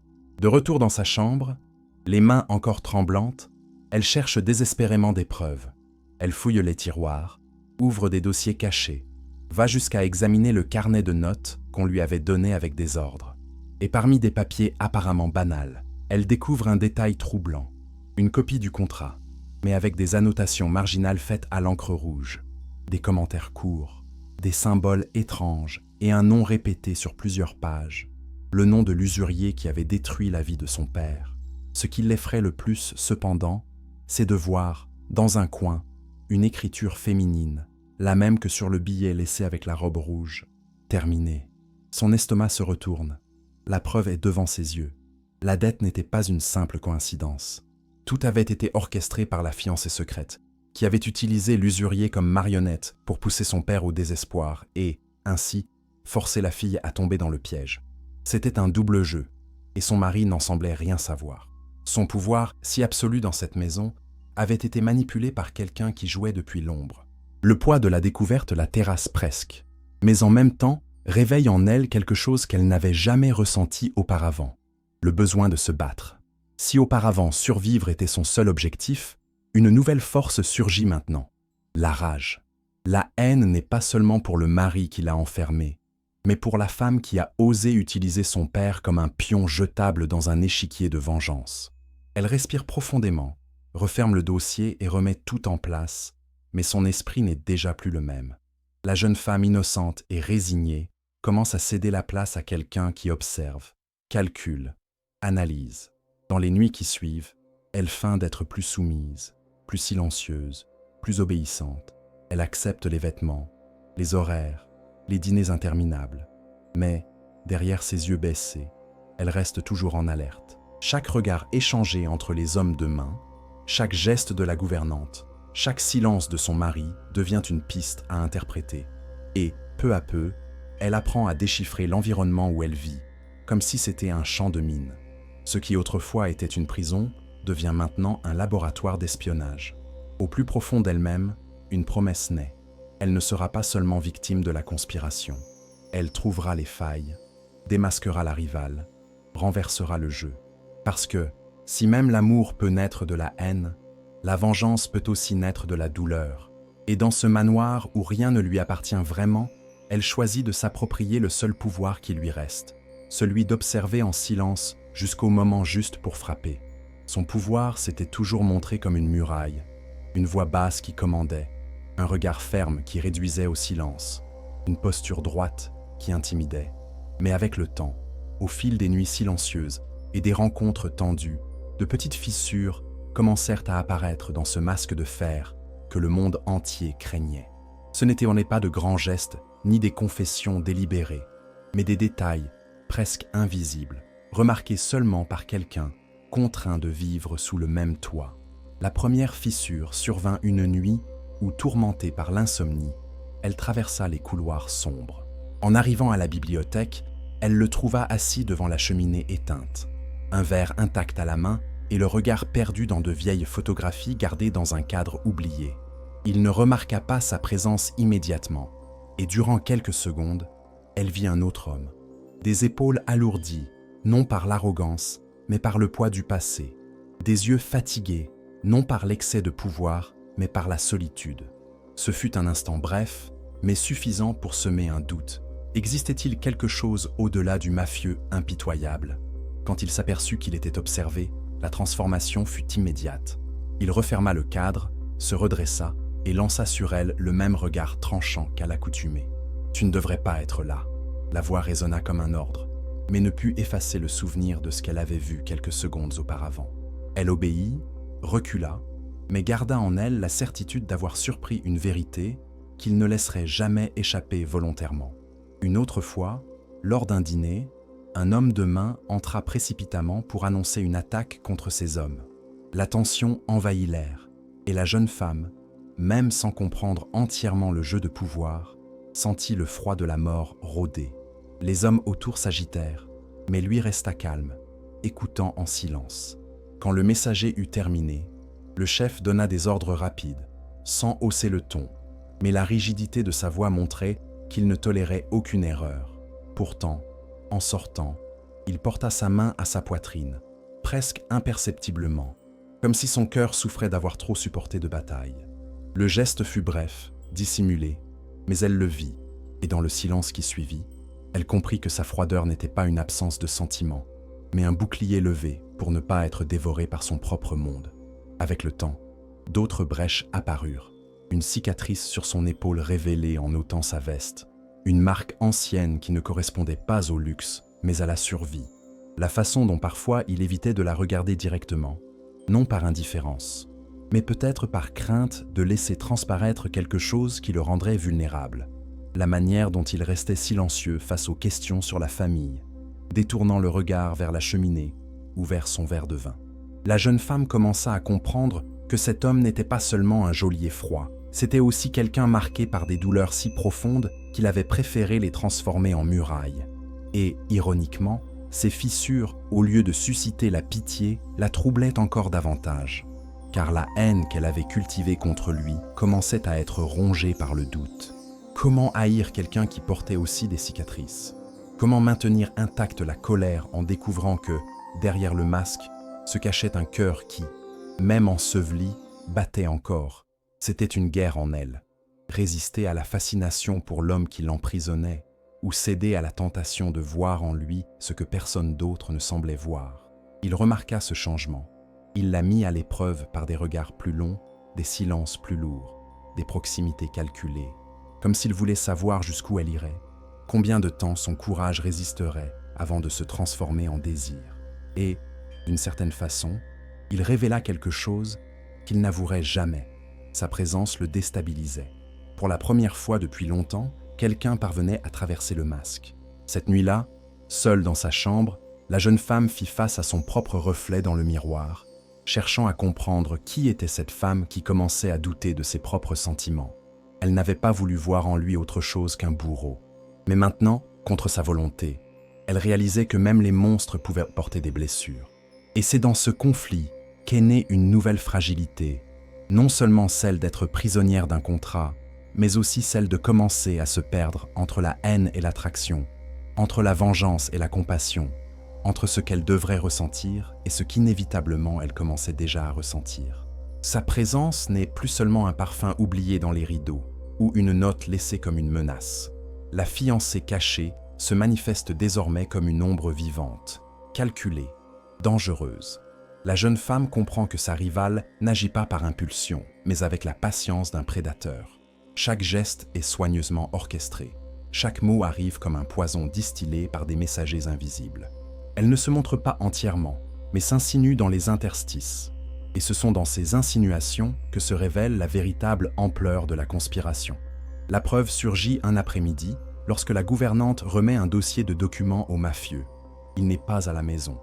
S1: De retour dans sa chambre, les mains encore tremblantes, elle cherche désespérément des preuves. Elle fouille les tiroirs, ouvre des dossiers cachés, va jusqu'à examiner le carnet de notes qu'on lui avait donné avec des ordres. Et parmi des papiers apparemment banals, elle découvre un détail troublant, une copie du contrat, mais avec des annotations marginales faites à l'encre rouge, des commentaires courts, des symboles étranges et un nom répété sur plusieurs pages, le nom de l'usurier qui avait détruit la vie de son père. Ce qui l'effraie le plus, cependant, c'est de voir, dans un coin, une écriture féminine, la même que sur le billet laissé avec la robe rouge. Terminé. Son estomac se retourne. La preuve est devant ses yeux. La dette n'était pas une simple coïncidence. Tout avait été orchestré par la fiancée secrète, qui avait utilisé l'usurier comme marionnette pour pousser son père au désespoir et, ainsi, forcer la fille à tomber dans le piège. C'était un double jeu, et son mari n'en semblait rien savoir. Son pouvoir, si absolu dans cette maison, avait été manipulé par quelqu'un qui jouait depuis l'ombre. Le poids de la découverte la terrasse presque, mais en même temps réveille en elle quelque chose qu'elle n'avait jamais ressenti auparavant, le besoin de se battre. Si auparavant survivre était son seul objectif, une nouvelle force surgit maintenant, la rage. La haine n'est pas seulement pour le mari qui l'a enfermée, mais pour la femme qui a osé utiliser son père comme un pion jetable dans un échiquier de vengeance. Elle respire profondément, referme le dossier et remet tout en place, mais son esprit n'est déjà plus le même. La jeune femme innocente et résignée commence à céder la place à quelqu'un qui observe, calcule, analyse. Dans les nuits qui suivent, elle feint d'être plus soumise, plus silencieuse, plus obéissante. Elle accepte les vêtements, les horaires, les dîners interminables. Mais, derrière ses yeux baissés, elle reste toujours en alerte. Chaque regard échangé entre les hommes de main, chaque geste de la gouvernante, chaque silence de son mari devient une piste à interpréter. Et, peu à peu, elle apprend à déchiffrer l'environnement où elle vit, comme si c'était un champ de mines. Ce qui autrefois était une prison devient maintenant un laboratoire d'espionnage. Au plus profond d'elle-même, une promesse naît. Elle ne sera pas seulement victime de la conspiration. Elle trouvera les failles, démasquera la rivale, renversera le jeu. Parce que, si même l'amour peut naître de la haine, la vengeance peut aussi naître de la douleur. Et dans ce manoir où rien ne lui appartient vraiment, elle choisit de s'approprier le seul pouvoir qui lui reste, celui d'observer en silence jusqu'au moment juste pour frapper. Son pouvoir s'était toujours montré comme une muraille, une voix basse qui commandait, un regard ferme qui réduisait au silence, une posture droite qui intimidait. Mais avec le temps, au fil des nuits silencieuses et des rencontres tendues, de petites fissures commencèrent à apparaître dans ce masque de fer que le monde entier craignait. Ce n'étaient pas de grands gestes ni des confessions délibérées, mais des détails presque invisibles, remarqués seulement par quelqu'un contraint de vivre sous le même toit. La première fissure survint une nuit où, tourmentée par l'insomnie, elle traversa les couloirs sombres. En arrivant à la bibliothèque, elle le trouva assis devant la cheminée éteinte, un verre intact à la main et le regard perdu dans de vieilles photographies gardées dans un cadre oublié. Il ne remarqua pas sa présence immédiatement, et durant quelques secondes, elle vit un autre homme, des épaules alourdies, non par l'arrogance, mais par le poids du passé, des yeux fatigués, non par l'excès de pouvoir, mais par la solitude. Ce fut un instant bref, mais suffisant pour semer un doute. Existait-il quelque chose au-delà du mafieux impitoyable? Quand il s'aperçut qu'il était observé, la transformation fut immédiate. Il referma le cadre, se redressa et lança sur elle le même regard tranchant qu'à l'accoutumée. « Tu ne devrais pas être là !» La voix résonna comme un ordre, mais ne put effacer le souvenir de ce qu'elle avait vu quelques secondes auparavant. Elle obéit, recula, mais garda en elle la certitude d'avoir surpris une vérité qu'il ne laisserait jamais échapper volontairement. Une autre fois, lors d'un dîner, un homme de main entra précipitamment pour annoncer une attaque contre ces hommes. La tension envahit l'air, et la jeune femme, même sans comprendre entièrement le jeu de pouvoir, sentit le froid de la mort rôder. Les hommes autour s'agitèrent, mais lui resta calme, écoutant en silence. Quand le messager eut terminé, le chef donna des ordres rapides, sans hausser le ton, mais la rigidité de sa voix montrait qu'il ne tolérait aucune erreur. Pourtant, en sortant, il porta sa main à sa poitrine, presque imperceptiblement, comme si son cœur souffrait d'avoir trop supporté de bataille. Le geste fut bref, dissimulé, mais elle le vit, et dans le silence qui suivit, elle comprit que sa froideur n'était pas une absence de sentiment, mais un bouclier levé pour ne pas être dévoré par son propre monde. Avec le temps, d'autres brèches apparurent, une cicatrice sur son épaule révélée en ôtant sa veste, une marque ancienne qui ne correspondait pas au luxe, mais à la survie, la façon dont parfois il évitait de la regarder directement, non par indifférence, mais peut-être par crainte de laisser transparaître quelque chose qui le rendrait vulnérable, la manière dont il restait silencieux face aux questions sur la famille, détournant le regard vers la cheminée ou vers son verre de vin. La jeune femme commença à comprendre que cet homme n'était pas seulement un geôlier froid, c'était aussi quelqu'un marqué par des douleurs si profondes qu'il avait préféré les transformer en murailles. Et, ironiquement, ces fissures, au lieu de susciter la pitié, la troublaient encore davantage, car la haine qu'elle avait cultivée contre lui commençait à être rongée par le doute. Comment haïr quelqu'un qui portait aussi des cicatrices? Comment maintenir intacte la colère en découvrant que, derrière le masque, se cachait un cœur qui, même enseveli, battait encore? C'était une guerre en elle. résister à la fascination pour l'homme qui l'emprisonnait, ou céder à la tentation de voir en lui ce que personne d'autre ne semblait voir. Il remarqua ce changement. Il l'a mis à l'épreuve par des regards plus longs, des silences plus lourds, des proximités calculées, comme s'il voulait savoir jusqu'où elle irait, combien de temps son courage résisterait avant de se transformer en désir. Et, d'une certaine façon, il révéla quelque chose qu'il n'avouerait jamais. Sa présence le déstabilisait. Pour la première fois depuis longtemps, quelqu'un parvenait à traverser le masque. Cette nuit-là, seule dans sa chambre, la jeune femme fit face à son propre reflet dans le miroir, cherchant à comprendre qui était cette femme qui commençait à douter de ses propres sentiments. Elle n'avait pas voulu voir en lui autre chose qu'un bourreau. Mais maintenant, contre sa volonté, elle réalisait que même les monstres pouvaient porter des blessures. Et c'est dans ce conflit qu'est née une nouvelle fragilité, non seulement celle d'être prisonnière d'un contrat, mais aussi celle de commencer à se perdre entre la haine et l'attraction, entre la vengeance et la compassion, entre ce qu'elle devrait ressentir et ce qu'inévitablement elle commençait déjà à ressentir. Sa présence n'est plus seulement un parfum oublié dans les rideaux, ou une note laissée comme une menace. La fiancée cachée se manifeste désormais comme une ombre vivante, calculée, dangereuse. La jeune femme comprend que sa rivale n'agit pas par impulsion, mais avec la patience d'un prédateur. Chaque geste est soigneusement orchestré. Chaque mot arrive comme un poison distillé par des messagers invisibles. Elle ne se montre pas entièrement, mais s'insinue dans les interstices. Et ce sont dans ces insinuations que se révèle la véritable ampleur de la conspiration. La preuve surgit un après-midi, lorsque la gouvernante remet un dossier de documents au mafieux. Il n'est pas à la maison,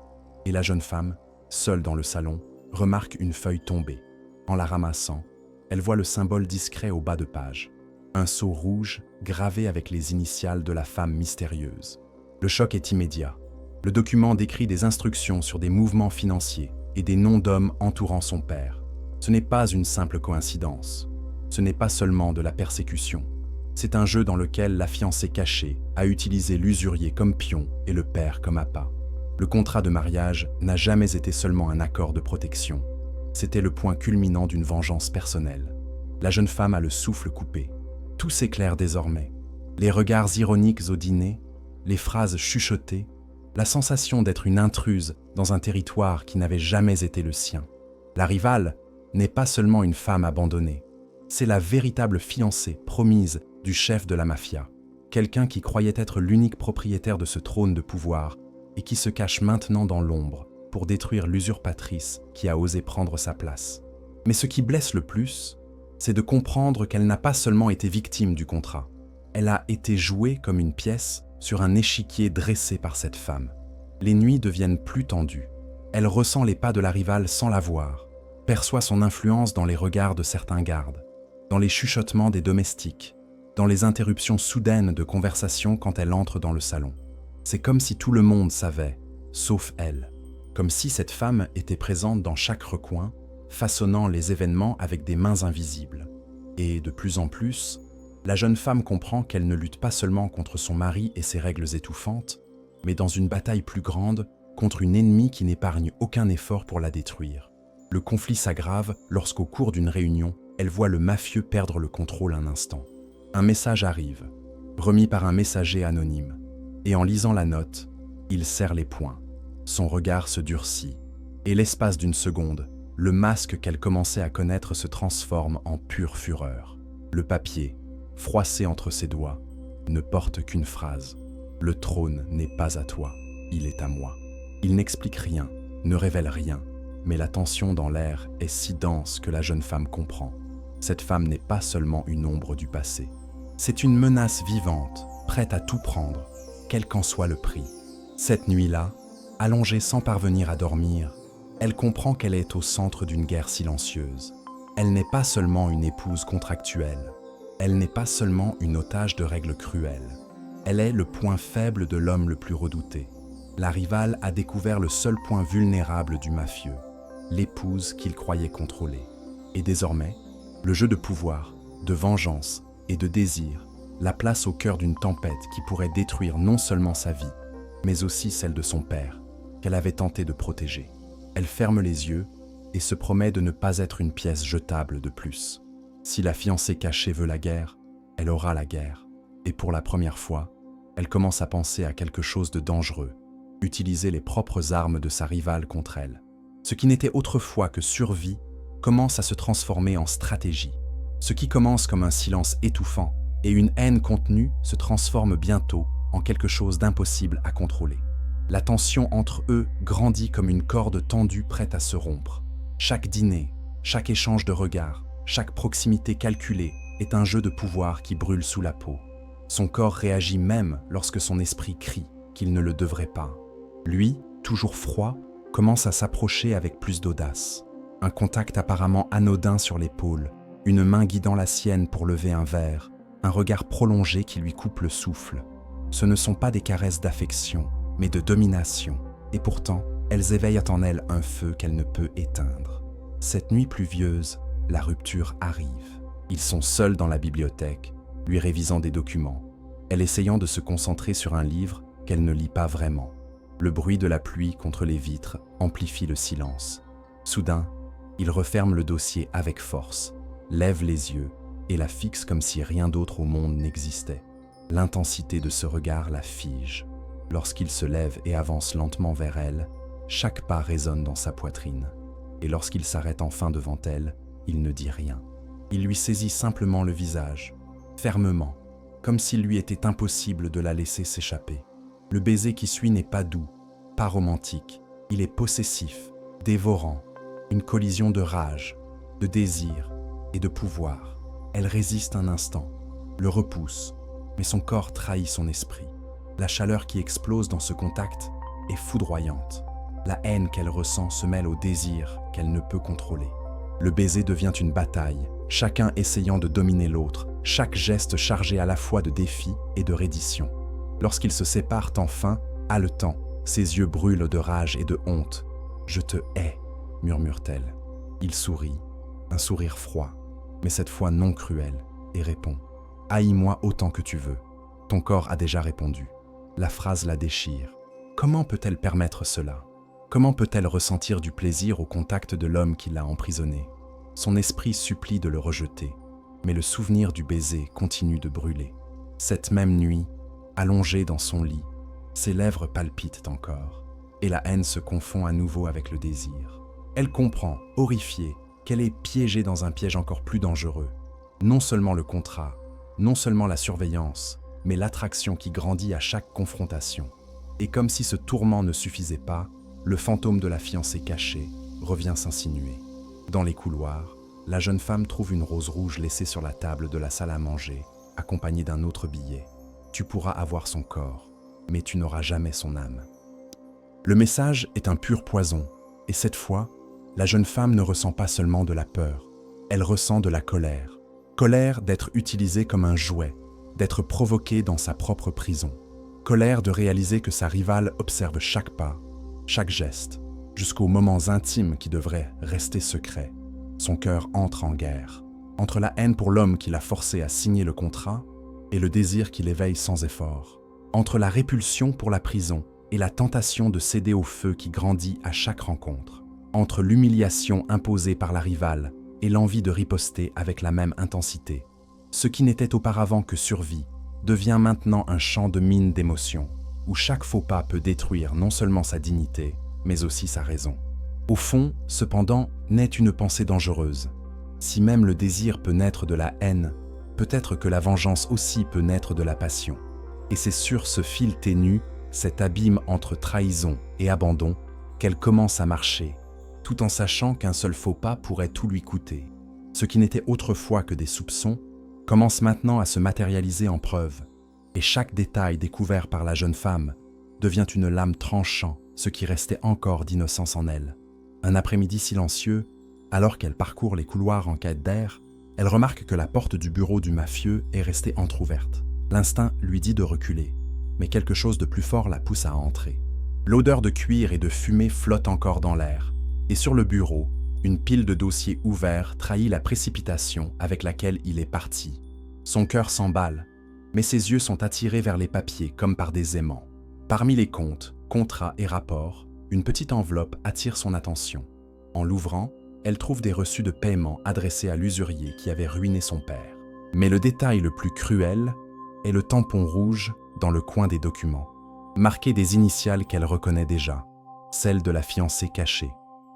S1: et la jeune femme, seule dans le salon, remarque une feuille tombée. En la ramassant, elle voit le symbole discret au bas de page. Un sceau rouge gravé avec les initiales de la femme mystérieuse. Le choc est immédiat. Le document décrit des instructions sur des mouvements financiers et des noms d'hommes entourant son père. Ce n'est pas une simple coïncidence. Ce n'est pas seulement de la persécution. C'est un jeu dans lequel la fiancée cachée a utilisé l'usurier comme pion et le père comme appât. Le contrat de mariage n'a jamais été seulement un accord de protection. C'était le point culminant d'une vengeance personnelle. La jeune femme a le souffle coupé. Tout s'éclaire désormais. Les regards ironiques au dîner, les phrases chuchotées, la sensation d'être une intruse dans un territoire qui n'avait jamais été le sien. La rivale n'est pas seulement une femme abandonnée, c'est la véritable fiancée promise du chef de la mafia, quelqu'un qui croyait être l'unique propriétaire de ce trône de pouvoir et qui se cache maintenant dans l'ombre pour détruire l'usurpatrice qui a osé prendre sa place. Mais ce qui blesse le plus, c'est de comprendre qu'elle n'a pas seulement été victime du contrat, elle a été jouée comme une pièce sur un échiquier dressé par cette femme. Les nuits deviennent plus tendues. Elle ressent les pas de la rivale sans la voir, perçoit son influence dans les regards de certains gardes, dans les chuchotements des domestiques, dans les interruptions soudaines de conversation quand elle entre dans le salon. C'est comme si tout le monde savait, sauf elle. Comme si cette femme était présente dans chaque recoin, façonnant les événements avec des mains invisibles. Et de plus en plus, la jeune femme comprend qu'elle ne lutte pas seulement contre son mari et ses règles étouffantes, mais dans une bataille plus grande contre une ennemie qui n'épargne aucun effort pour la détruire. Le conflit s'aggrave lorsqu'au cours d'une réunion, elle voit le mafieux perdre le contrôle un instant. Un message arrive, remis par un messager anonyme, et en lisant la note, il serre les poings. Son regard se durcit, et l'espace d'une seconde, le masque qu'elle commençait à connaître se transforme en pure fureur. Le papier, froissé entre ses doigts, ne porte qu'une phrase. « Le trône n'est pas à toi, il est à moi ». Il n'explique rien, ne révèle rien, mais la tension dans l'air est si dense que la jeune femme comprend. Cette femme n'est pas seulement une ombre du passé. C'est une menace vivante, prête à tout prendre, quel qu'en soit le prix. Cette nuit-là, allongée sans parvenir à dormir, elle comprend qu'elle est au centre d'une guerre silencieuse. Elle n'est pas seulement une épouse contractuelle. Elle n'est pas seulement une otage de règles cruelles. Elle est le point faible de l'homme le plus redouté. La rivale a découvert le seul point vulnérable du mafieux, l'épouse qu'il croyait contrôler. Et désormais, le jeu de pouvoir, de vengeance et de désir la place au cœur d'une tempête qui pourrait détruire non seulement sa vie, mais aussi celle de son père, qu'elle avait tenté de protéger. Elle ferme les yeux et se promet de ne pas être une pièce jetable de plus. Si la fiancée cachée veut la guerre, Elle aura la guerre. Et pour la première fois, elle commence à penser à quelque chose de dangereux, utiliser les propres armes de sa rivale contre elle. Ce qui n'était autrefois que survie commence à se transformer en stratégie. Ce qui commence comme un silence étouffant et une haine contenue se transforme bientôt en quelque chose d'impossible à contrôler. La tension entre eux grandit comme une corde tendue prête à se rompre. Chaque dîner, chaque échange de regards, chaque proximité calculée est un jeu de pouvoir qui brûle sous la peau. Son corps réagit même lorsque son esprit crie qu'il ne le devrait pas. Lui, toujours froid, commence à s'approcher avec plus d'audace. Un contact apparemment anodin sur l'épaule, une main guidant la sienne pour lever un verre, un regard prolongé qui lui coupe le souffle. Ce ne sont pas des caresses d'affection, mais de domination, et pourtant, elles éveillent en elle un feu qu'elle ne peut éteindre. Cette nuit pluvieuse, la rupture arrive. Ils sont seuls dans la bibliothèque, lui révisant des documents, elle essayant de se concentrer sur un livre qu'elle ne lit pas vraiment. Le bruit de la pluie contre les vitres amplifie le silence. Soudain, il referme le dossier avec force, lève les yeux et la fixe comme si rien d'autre au monde n'existait. L'intensité de ce regard la fige. Lorsqu'il se lève et avance lentement vers elle, chaque pas résonne dans sa poitrine. Et lorsqu'il s'arrête enfin devant elle, il ne dit rien. Il lui saisit simplement le visage, fermement, comme s'il lui était impossible de la laisser s'échapper. Le baiser qui suit n'est pas doux, pas romantique, il est possessif, dévorant, une collision de rage, de désir et de pouvoir. Elle résiste un instant, le repousse, mais son corps trahit son esprit. La chaleur qui explose dans ce contact est foudroyante. La haine qu'elle ressent se mêle au désir qu'elle ne peut contrôler. Le baiser devient une bataille, chacun essayant de dominer l'autre, chaque geste chargé à la fois de défi et de reddition. Lorsqu'ils se séparent enfin, haletant, ses yeux brûlent de rage et de honte. « Je te hais », murmure-t-elle. Il sourit, un sourire froid, mais cette fois non cruel, et répond « Haïs-moi autant que tu veux. Ton corps a déjà répondu. » La phrase la déchire. Comment peut-elle permettre cela? Comment peut-elle ressentir du plaisir au contact de l'homme qui l'a emprisonnée? Son esprit supplie de le rejeter, mais le souvenir du baiser continue de brûler. Cette même nuit, allongée dans son lit, ses lèvres palpitent encore, et la haine se confond à nouveau avec le désir. Elle comprend, horrifiée, qu'elle est piégée dans un piège encore plus dangereux. Non seulement le contrat, non seulement la surveillance, mais l'attraction qui grandit à chaque confrontation. Et comme si ce tourment ne suffisait pas, le fantôme de la fiancée cachée revient s'insinuer. Dans les couloirs, la jeune femme trouve une rose rouge laissée sur la table de la salle à manger, accompagnée d'un autre billet. Tu pourras avoir son corps, mais tu n'auras jamais son âme. Le message est un pur poison, et cette fois, la jeune femme ne ressent pas seulement de la peur, elle ressent de la colère. Colère d'être utilisée comme un jouet, d'être provoquée dans sa propre prison. Colère de réaliser que sa rivale observe chaque pas, chaque geste, jusqu'aux moments intimes qui devraient rester secrets. Son cœur entre en guerre, entre la haine pour l'homme qui l'a forcé à signer le contrat et le désir qui l'éveille sans effort, entre la répulsion pour la prison et la tentation de céder au feu qui grandit à chaque rencontre, entre l'humiliation imposée par la rivale et l'envie de riposter avec la même intensité. Ce qui n'était auparavant que survie devient maintenant un champ de mines d'émotions, où chaque faux pas peut détruire non seulement sa dignité, mais aussi sa raison. Au fond, cependant, naît une pensée dangereuse. Si même le désir peut naître de la haine, peut-être que la vengeance aussi peut naître de la passion. Et c'est sur ce fil ténu, cet abîme entre trahison et abandon, qu'elle commence à marcher, tout en sachant qu'un seul faux pas pourrait tout lui coûter. Ce qui n'était autrefois que des soupçons, commence maintenant à se matérialiser en preuves, et chaque détail découvert par la jeune femme devient une lame tranchant ce qui restait encore d'innocence en elle. Un après-midi silencieux, alors qu'elle parcourt les couloirs en quête d'air, elle remarque que la porte du bureau du mafieux est restée entr'ouverte. L'instinct lui dit de reculer, mais quelque chose de plus fort la pousse à entrer. L'odeur de cuir et de fumée flotte encore dans l'air, et sur le bureau, une pile de dossiers ouverts trahit la précipitation avec laquelle il est parti. Son cœur s'emballe, mais ses yeux sont attirés vers les papiers comme par des aimants. Parmi les comptes, contrats et rapports, une petite enveloppe attire son attention. En l'ouvrant, elle trouve des reçus de paiement adressés à l'usurier qui avait ruiné son père. Mais le détail le plus cruel est le tampon rouge dans le coin des documents, marqué des initiales qu'elle reconnaît déjà, celles de la fiancée cachée.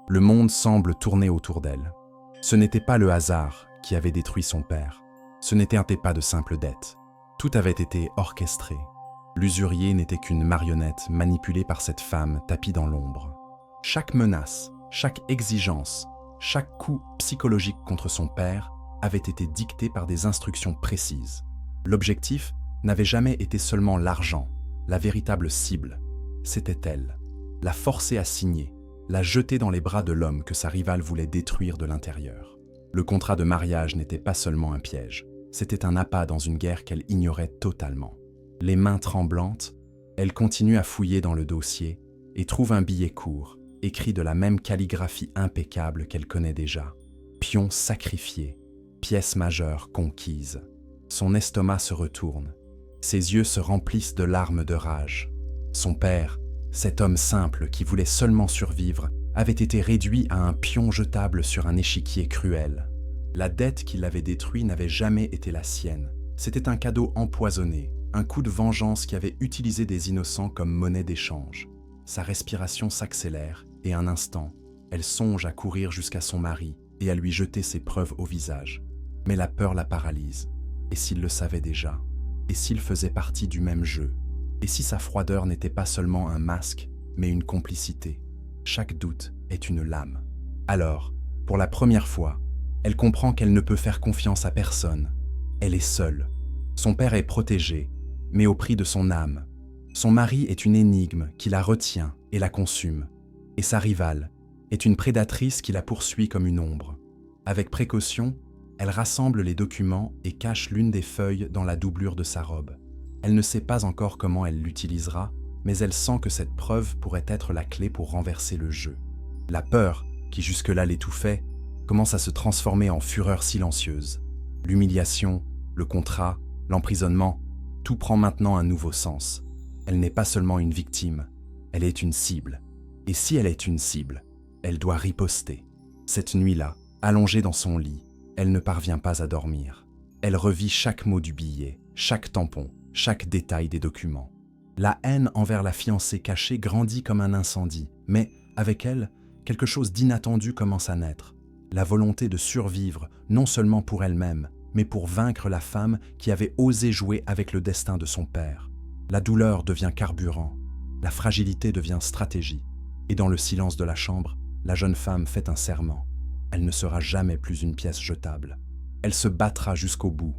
S1: Le monde semble tourner autour d'elle. Ce n'était pas le hasard qui avait détruit son père. Ce n'était pas de simples dettes. Tout avait été orchestré. L'usurier n'était qu'une marionnette manipulée par cette femme tapie dans l'ombre. Chaque menace, chaque exigence, chaque coup psychologique contre son père avait été dicté par des instructions précises. L'objectif n'avait jamais été seulement l'argent, la véritable cible. C'était elle. La forcer à signer, la jeter dans les bras de l'homme que sa rivale voulait détruire de l'intérieur. Le contrat de mariage n'était pas seulement un piège, c'était un appât dans une guerre qu'elle ignorait totalement. Les mains tremblantes, elle continue à fouiller dans le dossier et trouve un billet court, écrit de la même calligraphie impeccable qu'elle connaît déjà. Pion sacrifié, pièce majeure conquise. Son estomac se retourne, ses yeux se remplissent de larmes de rage. Son père, cet homme simple qui voulait seulement survivre, avait été réduit à un pion jetable sur un échiquier cruel. La dette qui l'avait détruit n'avait jamais été la sienne. C'était un cadeau empoisonné, un coup de vengeance qui avait utilisé des innocents comme monnaie d'échange. Sa respiration s'accélère et un instant, elle songe à courir jusqu'à son mari et à lui jeter ses preuves au visage. Mais la peur la paralyse. Et s'il le savait déjà? Et s'il faisait partie du même jeu? Et si sa froideur n'était pas seulement un masque, mais une complicité? Chaque doute est une lame. Alors, pour la première fois, elle comprend qu'elle ne peut faire confiance à personne. Elle est seule. Son père est protégé, mais au prix de son âme. Son mari est une énigme qui la retient et la consume. Et sa rivale est une prédatrice qui la poursuit comme une ombre. Avec précaution, elle rassemble les documents et cache l'une des feuilles dans la doublure de sa robe. Elle ne sait pas encore comment elle l'utilisera, mais elle sent que cette preuve pourrait être la clé pour renverser le jeu. La peur, qui jusque-là l'étouffait, commence à se transformer en fureur silencieuse. L'humiliation, le contrat, l'emprisonnement, tout prend maintenant un nouveau sens. Elle n'est pas seulement une victime, elle est une cible. Et si elle est une cible, elle doit riposter. Cette nuit-là, allongée dans son lit, elle ne parvient pas à dormir. Elle revit chaque mot du billet, chaque tampon, chaque détail des documents. La haine envers la fiancée cachée grandit comme un incendie, mais, avec elle, quelque chose d'inattendu commence à naître. La volonté de survivre, non seulement pour elle-même, mais pour vaincre la femme qui avait osé jouer avec le destin de son père. La douleur devient carburant, la fragilité devient stratégie. Et dans le silence de la chambre, la jeune femme fait un serment. Elle ne sera jamais plus une pièce jetable. Elle se battra jusqu'au bout,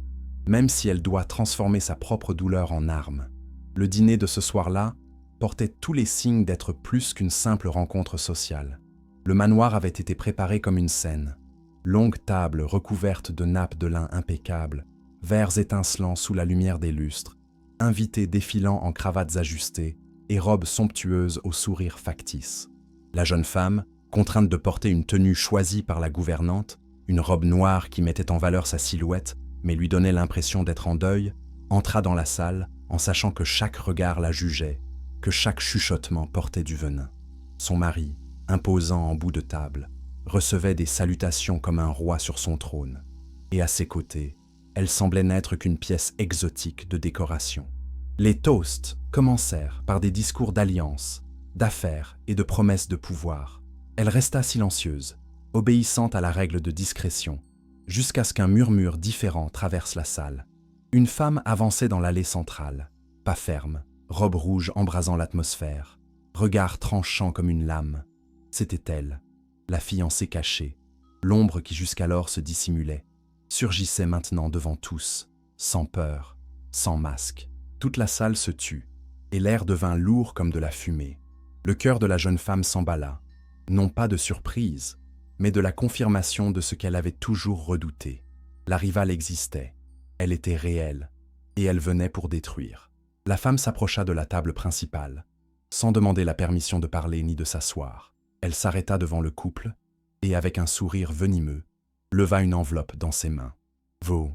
S1: même si elle doit transformer sa propre douleur en arme. Le dîner de ce soir-là portait tous les signes d'être plus qu'une simple rencontre sociale. Le manoir avait été préparé comme une scène. Longue table recouverte de nappes de lin impeccables, verres étincelants sous la lumière des lustres, invités défilant en cravates ajustées et robes somptueuses au sourire factice. La jeune femme, contrainte de porter une tenue choisie par la gouvernante, une robe noire qui mettait en valeur sa silhouette, mais lui donnait l'impression d'être en deuil, entra dans la salle en sachant que chaque regard la jugeait, que chaque chuchotement portait du venin. Son mari, imposant en bout de table, recevait des salutations comme un roi sur son trône, et à ses côtés, elle semblait n'être qu'une pièce exotique de décoration. Les toasts commencèrent par des discours d'alliance, d'affaires et de promesses de pouvoir. Elle resta silencieuse, obéissante à la règle de discrétion, jusqu'à ce qu'un murmure différent traverse la salle. Une femme avançait dans l'allée centrale, pas ferme, robe rouge embrasant l'atmosphère, regard tranchant comme une lame. C'était elle, la fiancée cachée, l'ombre qui jusqu'alors se dissimulait, surgissait maintenant devant tous, sans peur, sans masque. Toute la salle se tut, et l'air devint lourd comme de la fumée. Le cœur de la jeune femme s'emballa, non pas de surprise, mais de la confirmation de ce qu'elle avait toujours redouté. La rivale existait, elle était réelle, et elle venait pour détruire. La femme s'approcha de la table principale, sans demander la permission de parler ni de s'asseoir. Elle s'arrêta devant le couple, et avec un sourire venimeux, leva une enveloppe dans ses mains. « Vos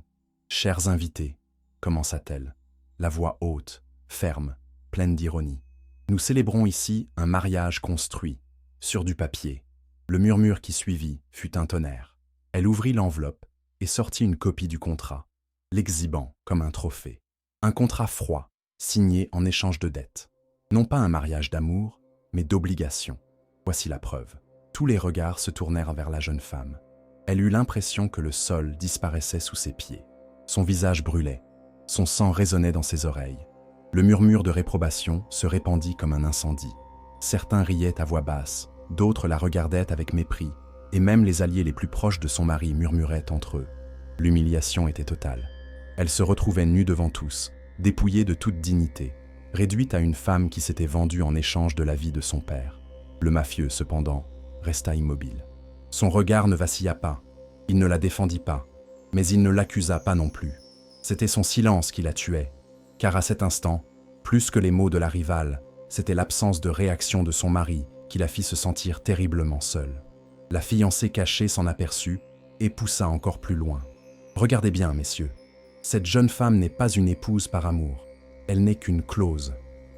S1: chers invités », commença-t-elle, la voix haute, ferme, pleine d'ironie. « Nous célébrons ici un mariage construit, sur du papier. » Le murmure qui suivit fut un tonnerre. Elle ouvrit l'enveloppe et sortit une copie du contrat. l'exhibant comme un trophée. Un contrat froid, signé en échange de dettes. Non pas un mariage d'amour, mais d'obligation. Voici la preuve. Tous les regards se tournèrent vers la jeune femme. Elle eut l'impression que le sol disparaissait sous ses pieds. Son visage brûlait, son sang résonnait dans ses oreilles. Le murmure de réprobation se répandit comme un incendie. Certains riaient à voix basse, d'autres la regardaient avec mépris, et même les alliés les plus proches de son mari murmuraient entre eux. L'humiliation était totale. Elle se retrouvait nue devant tous, dépouillée de toute dignité, réduite à une femme qui s'était vendue en échange de la vie de son père. Le mafieux, cependant, resta immobile. Son regard ne vacilla pas, il ne la défendit pas, mais il ne l'accusa pas non plus. C'était son silence qui la tuait, car à cet instant, plus que les mots de la rivale, c'était l'absence de réaction de son mari qui la fit se sentir terriblement seule. La fiancée cachée s'en aperçut et poussa encore plus loin. « Regardez bien, messieurs, cette jeune femme n'est pas une épouse par amour, elle n'est qu'une clause,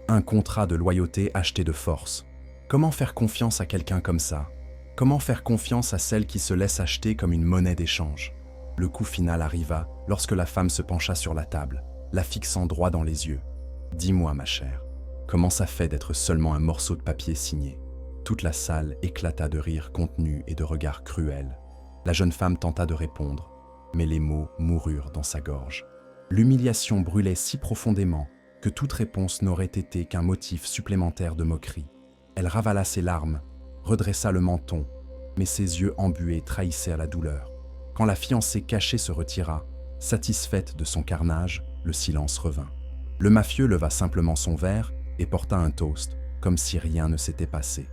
S1: un contrat de loyauté acheté de force. Comment faire confiance à quelqu'un comme ça ? Comment faire confiance à celle qui se laisse acheter comme une monnaie d'échange ?» Le coup final arriva lorsque la femme se pencha sur la table, la fixant droit dans les yeux. « Dis-moi, ma chère, comment ça fait d'être seulement un morceau de papier signé ?» Toute la salle éclata de rires contenus et de regards cruels. La jeune femme tenta de répondre, mais les mots moururent dans sa gorge. L'humiliation brûlait si profondément que toute réponse n'aurait été qu'un motif supplémentaire de moquerie. Elle ravala ses larmes, redressa le menton, mais ses yeux embués trahissaient la douleur. Quand la fiancée cachée se retira, satisfaite de son carnage, le silence revint. Le mafieux leva simplement son verre et porta un toast, comme si rien ne s'était passé.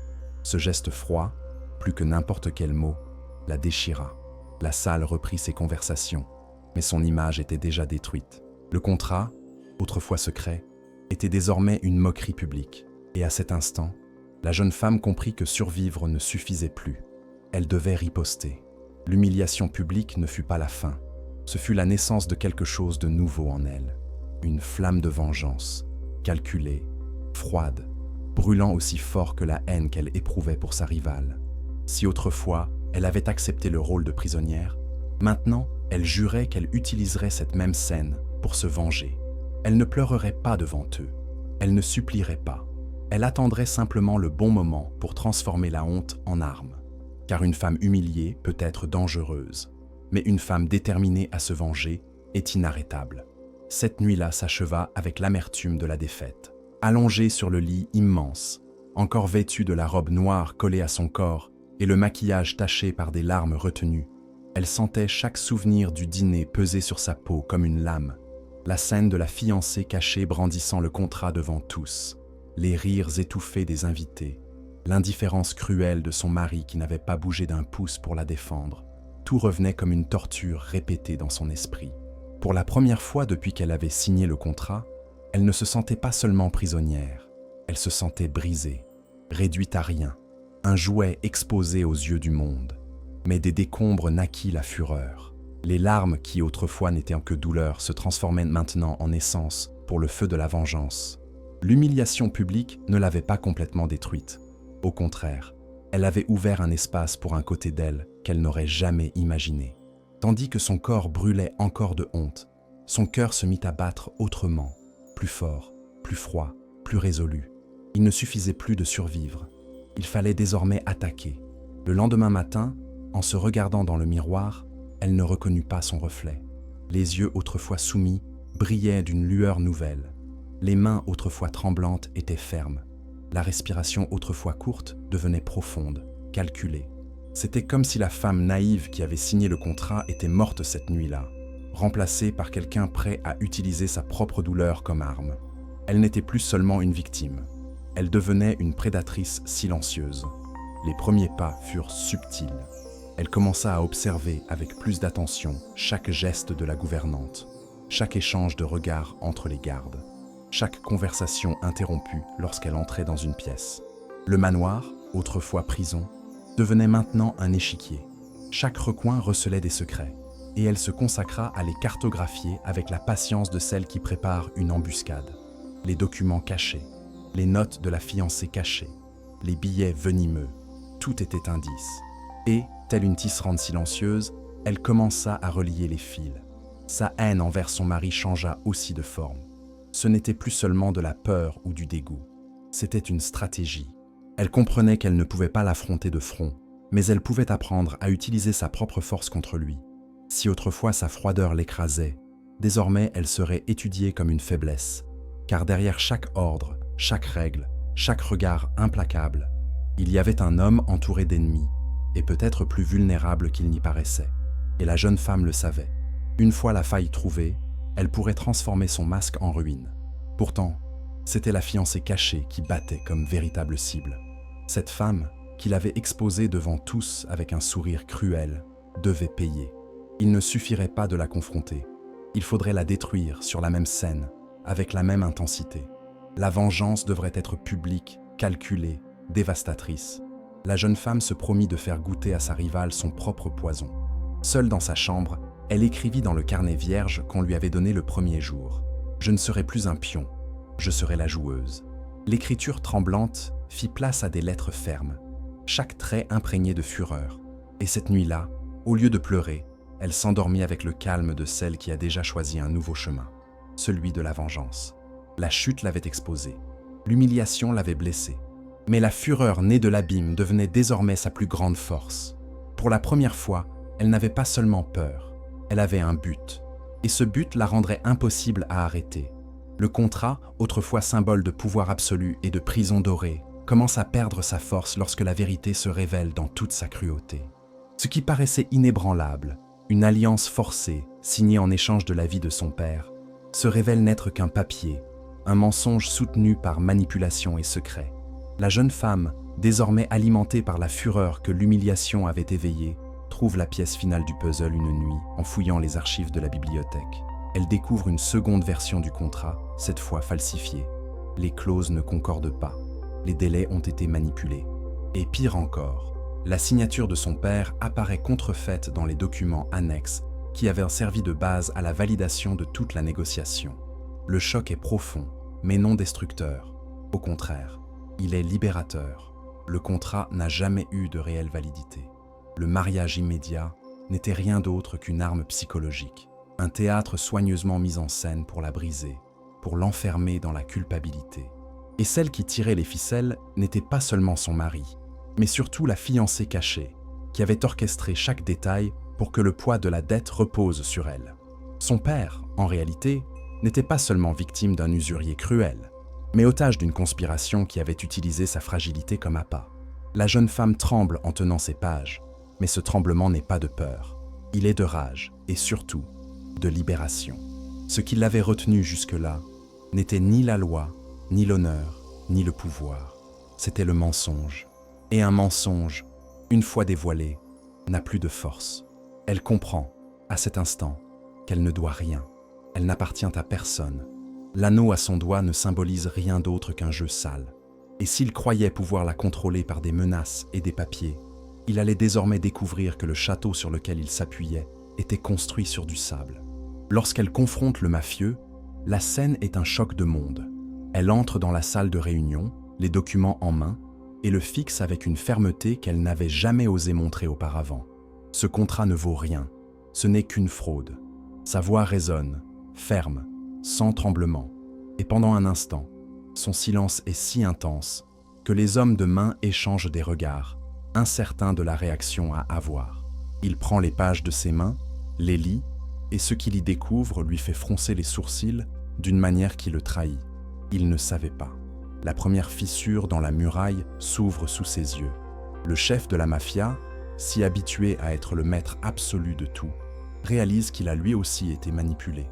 S1: Ce geste froid, plus que n'importe quel mot, la déchira. La salle reprit ses conversations, mais son image était déjà détruite. Le contrat, autrefois secret, était désormais une moquerie publique. Et à cet instant, la jeune femme comprit que survivre ne suffisait plus. Elle devait riposter. L'humiliation publique ne fut pas la fin. Ce fut la naissance de quelque chose de nouveau en elle. Une flamme de vengeance, calculée, froide, brûlant aussi fort que la haine qu'elle éprouvait pour sa rivale. Si autrefois, elle avait accepté le rôle de prisonnière, maintenant, elle jurait qu'elle utiliserait cette même scène pour se venger. Elle ne pleurerait pas devant eux, elle ne supplierait pas. Elle attendrait simplement le bon moment pour transformer la honte en arme. Car une femme humiliée peut être dangereuse, mais une femme déterminée à se venger est inarrêtable. Cette nuit-là s'acheva avec l'amertume de la défaite. Allongée sur le lit immense, encore vêtue de la robe noire collée à son corps et le maquillage taché par des larmes retenues, elle sentait chaque souvenir du dîner peser sur sa peau comme une lame. La scène de la fiancée cachée brandissant le contrat devant tous, les rires étouffés des invités, l'indifférence cruelle de son mari qui n'avait pas bougé d'un pouce pour la défendre. Tout revenait comme une torture répétée dans son esprit. Pour la première fois depuis qu'elle avait signé le contrat, elle ne se sentait pas seulement prisonnière, elle se sentait brisée, réduite à rien, un jouet exposé aux yeux du monde. Mais des décombres naquit la fureur. Les larmes qui autrefois n'étaient que douleur se transformaient maintenant en essence pour le feu de la vengeance. L'humiliation publique ne l'avait pas complètement détruite. Au contraire, elle avait ouvert un espace pour un côté d'elle qu'elle n'aurait jamais imaginé. Tandis que son corps brûlait encore de honte, son cœur se mit à battre autrement, plus fort, plus froid, plus résolu. Il ne suffisait plus de survivre. Il fallait désormais attaquer. Le lendemain matin, en se regardant dans le miroir, elle ne reconnut pas son reflet. Les yeux autrefois soumis brillaient d'une lueur nouvelle. Les mains autrefois tremblantes étaient fermes. La respiration autrefois courte devenait profonde, calculée. C'était comme si la femme naïve qui avait signé le contrat était morte cette nuit-là, remplacée par quelqu'un prêt à utiliser sa propre douleur comme arme. Elle n'était plus seulement une victime. Elle devenait une prédatrice silencieuse. Les premiers pas furent subtils. Elle commença à observer avec plus d'attention chaque geste de la gouvernante, chaque échange de regards entre les gardes, chaque conversation interrompue lorsqu'elle entrait dans une pièce. Le manoir, autrefois prison, devenait maintenant un échiquier. Chaque recoin recelait des secrets, et elle se consacra à les cartographier avec la patience de celle qui prépare une embuscade. Les documents cachés, les notes de la fiancée cachée, les billets venimeux, tout était indice. Et, telle une tisserande silencieuse, elle commença à relier les fils. Sa haine envers son mari changea aussi de forme. Ce n'était plus seulement de la peur ou du dégoût. C'était une stratégie. Elle comprenait qu'elle ne pouvait pas l'affronter de front, mais elle pouvait apprendre à utiliser sa propre force contre lui. Si autrefois sa froideur l'écrasait, désormais elle serait étudiée comme une faiblesse, car derrière chaque ordre, chaque règle, chaque regard implacable, il y avait un homme entouré d'ennemis, et peut-être plus vulnérable qu'il n'y paraissait. Et la jeune femme le savait. Une fois la faille trouvée, elle pourrait transformer son masque en ruine. Pourtant, c'était la fiancée cachée qui battait comme véritable cible. Cette femme, qui l'avait exposée devant tous avec un sourire cruel, devait payer. Il ne suffirait pas de la confronter. Il faudrait la détruire sur la même scène, avec la même intensité. La vengeance devrait être publique, calculée, dévastatrice. La jeune femme se promit de faire goûter à sa rivale son propre poison. Seule dans sa chambre, elle écrivit dans le carnet vierge qu'on lui avait donné le premier jour. « Je ne serai plus un pion, je serai la joueuse. » L'écriture tremblante fit place à des lettres fermes, chaque trait imprégné de fureur. Et cette nuit-là, au lieu de pleurer, elle s'endormit avec le calme de celle qui a déjà choisi un nouveau chemin, celui de la vengeance. La chute l'avait exposée, l'humiliation l'avait blessée. Mais la fureur née de l'abîme devenait désormais sa plus grande force. Pour la première fois, elle n'avait pas seulement peur, elle avait un but. Et ce but la rendrait impossible à arrêter. Le contrat, autrefois symbole de pouvoir absolu et de prison dorée, commence à perdre sa force lorsque la vérité se révèle dans toute sa cruauté. Ce qui paraissait inébranlable, une alliance forcée, signée en échange de la vie de son père, se révèle n'être qu'un papier, un mensonge soutenu par manipulation et secret. La jeune femme, désormais alimentée par la fureur que l'humiliation avait éveillée, trouve la pièce finale du puzzle une nuit en fouillant les archives de la bibliothèque. Elle découvre une seconde version du contrat, cette fois falsifiée. Les clauses ne concordent pas, les délais ont été manipulés. Et pire encore, la signature de son père apparaît contrefaite dans les documents annexes qui avaient servi de base à la validation de toute la négociation. Le choc est profond, mais non destructeur. Au contraire, il est libérateur. Le contrat n'a jamais eu de réelle validité. Le mariage immédiat n'était rien d'autre qu'une arme psychologique, un théâtre soigneusement mis en scène pour la briser, pour l'enfermer dans la culpabilité. Et celle qui tirait les ficelles n'était pas seulement son mari, mais surtout la fiancée cachée, qui avait orchestré chaque détail pour que le poids de la dette repose sur elle. Son père, en réalité, n'était pas seulement victime d'un usurier cruel, mais otage d'une conspiration qui avait utilisé sa fragilité comme appât. La jeune femme tremble en tenant ces pages, mais ce tremblement n'est pas de peur. Il est de rage et surtout de libération. Ce qui l'avait retenu jusque-là n'était ni la loi, ni l'honneur, ni le pouvoir. C'était le mensonge. Et un mensonge, une fois dévoilé, n'a plus de force. Elle comprend, à cet instant, qu'elle ne doit rien. Elle n'appartient à personne. L'anneau à son doigt ne symbolise rien d'autre qu'un jeu sale. Et s'il croyait pouvoir la contrôler par des menaces et des papiers, il allait désormais découvrir que le château sur lequel il s'appuyait était construit sur du sable. Lorsqu'elle confronte le mafieux, la scène est un choc de monde. Elle entre dans la salle de réunion, les documents en main, et le fixe avec une fermeté qu'elle n'avait jamais osé montrer auparavant. Ce contrat ne vaut rien, ce n'est qu'une fraude. Sa voix résonne, ferme, sans tremblement, et pendant un instant, son silence est si intense que les hommes de main échangent des regards, incertains de la réaction à avoir. Il prend les pages de ses mains, les lit, et ce qu'il y découvre lui fait froncer les sourcils d'une manière qui le trahit. Il ne savait pas. La première fissure dans la muraille s'ouvre sous ses yeux. Le chef de la mafia, si habitué à être le maître absolu de tout, réalise qu'il a lui aussi été manipulé.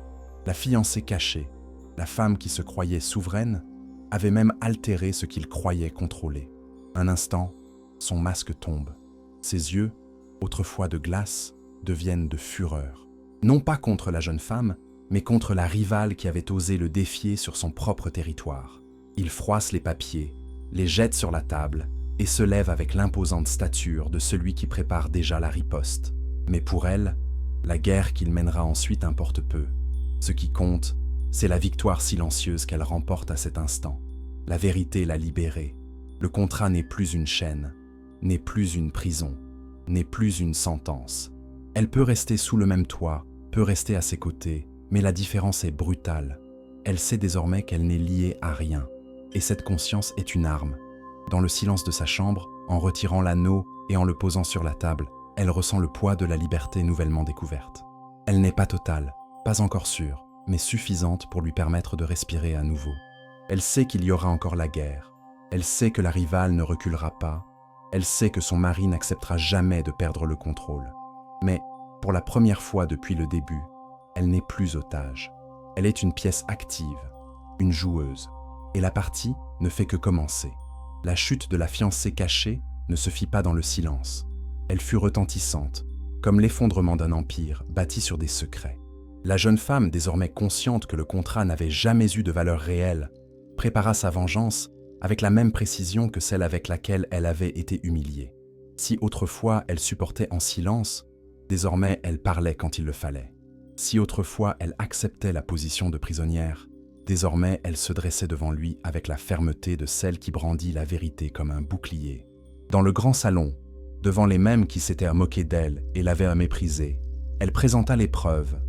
S1: La fiancée cachée, la femme qui se croyait souveraine, avait même altéré ce qu'il croyait contrôler. Un instant, son masque tombe. Ses yeux, autrefois de glace, deviennent de fureur. Non pas contre la jeune femme, mais contre la rivale qui avait osé le défier sur son propre territoire. Il froisse les papiers, les jette sur la table et se lève avec l'imposante stature de celui qui prépare déjà la riposte. Mais pour elle, la guerre qu'il mènera ensuite importe peu. Ce qui compte, c'est la victoire silencieuse qu'elle remporte à cet instant. La vérité l'a libérée. Le contrat n'est plus une chaîne, n'est plus une prison, n'est plus une sentence. Elle peut rester sous le même toit, peut rester à ses côtés, mais la différence est brutale. Elle sait désormais qu'elle n'est liée à rien. Et cette conscience est une arme. Dans le silence de sa chambre, en retirant l'anneau et en le posant sur la table, elle ressent le poids de la liberté nouvellement découverte. Elle n'est pas totale, pas encore sûre, mais suffisante pour lui permettre de respirer à nouveau. Elle sait qu'il y aura encore la guerre. Elle sait que la rivale ne reculera pas. Elle sait que son mari n'acceptera jamais de perdre le contrôle. Mais, pour la première fois depuis le début, elle n'est plus otage. Elle est une pièce active, une joueuse. Et la partie ne fait que commencer. La chute de la fiancée cachée ne se fit pas dans le silence. Elle fut retentissante, comme l'effondrement d'un empire bâti sur des secrets. La jeune femme, désormais consciente que le contrat n'avait jamais eu de valeur réelle, prépara sa vengeance avec la même précision que celle avec laquelle elle avait été humiliée. Si autrefois elle supportait en silence, désormais elle parlait quand il le fallait. Si autrefois elle acceptait la position de prisonnière, désormais elle se dressait devant lui avec la fermeté de celle qui brandit la vérité comme un bouclier. Dans le grand salon, devant les mêmes qui s'étaient moqués d'elle et l'avaient méprisée, elle présenta les preuves: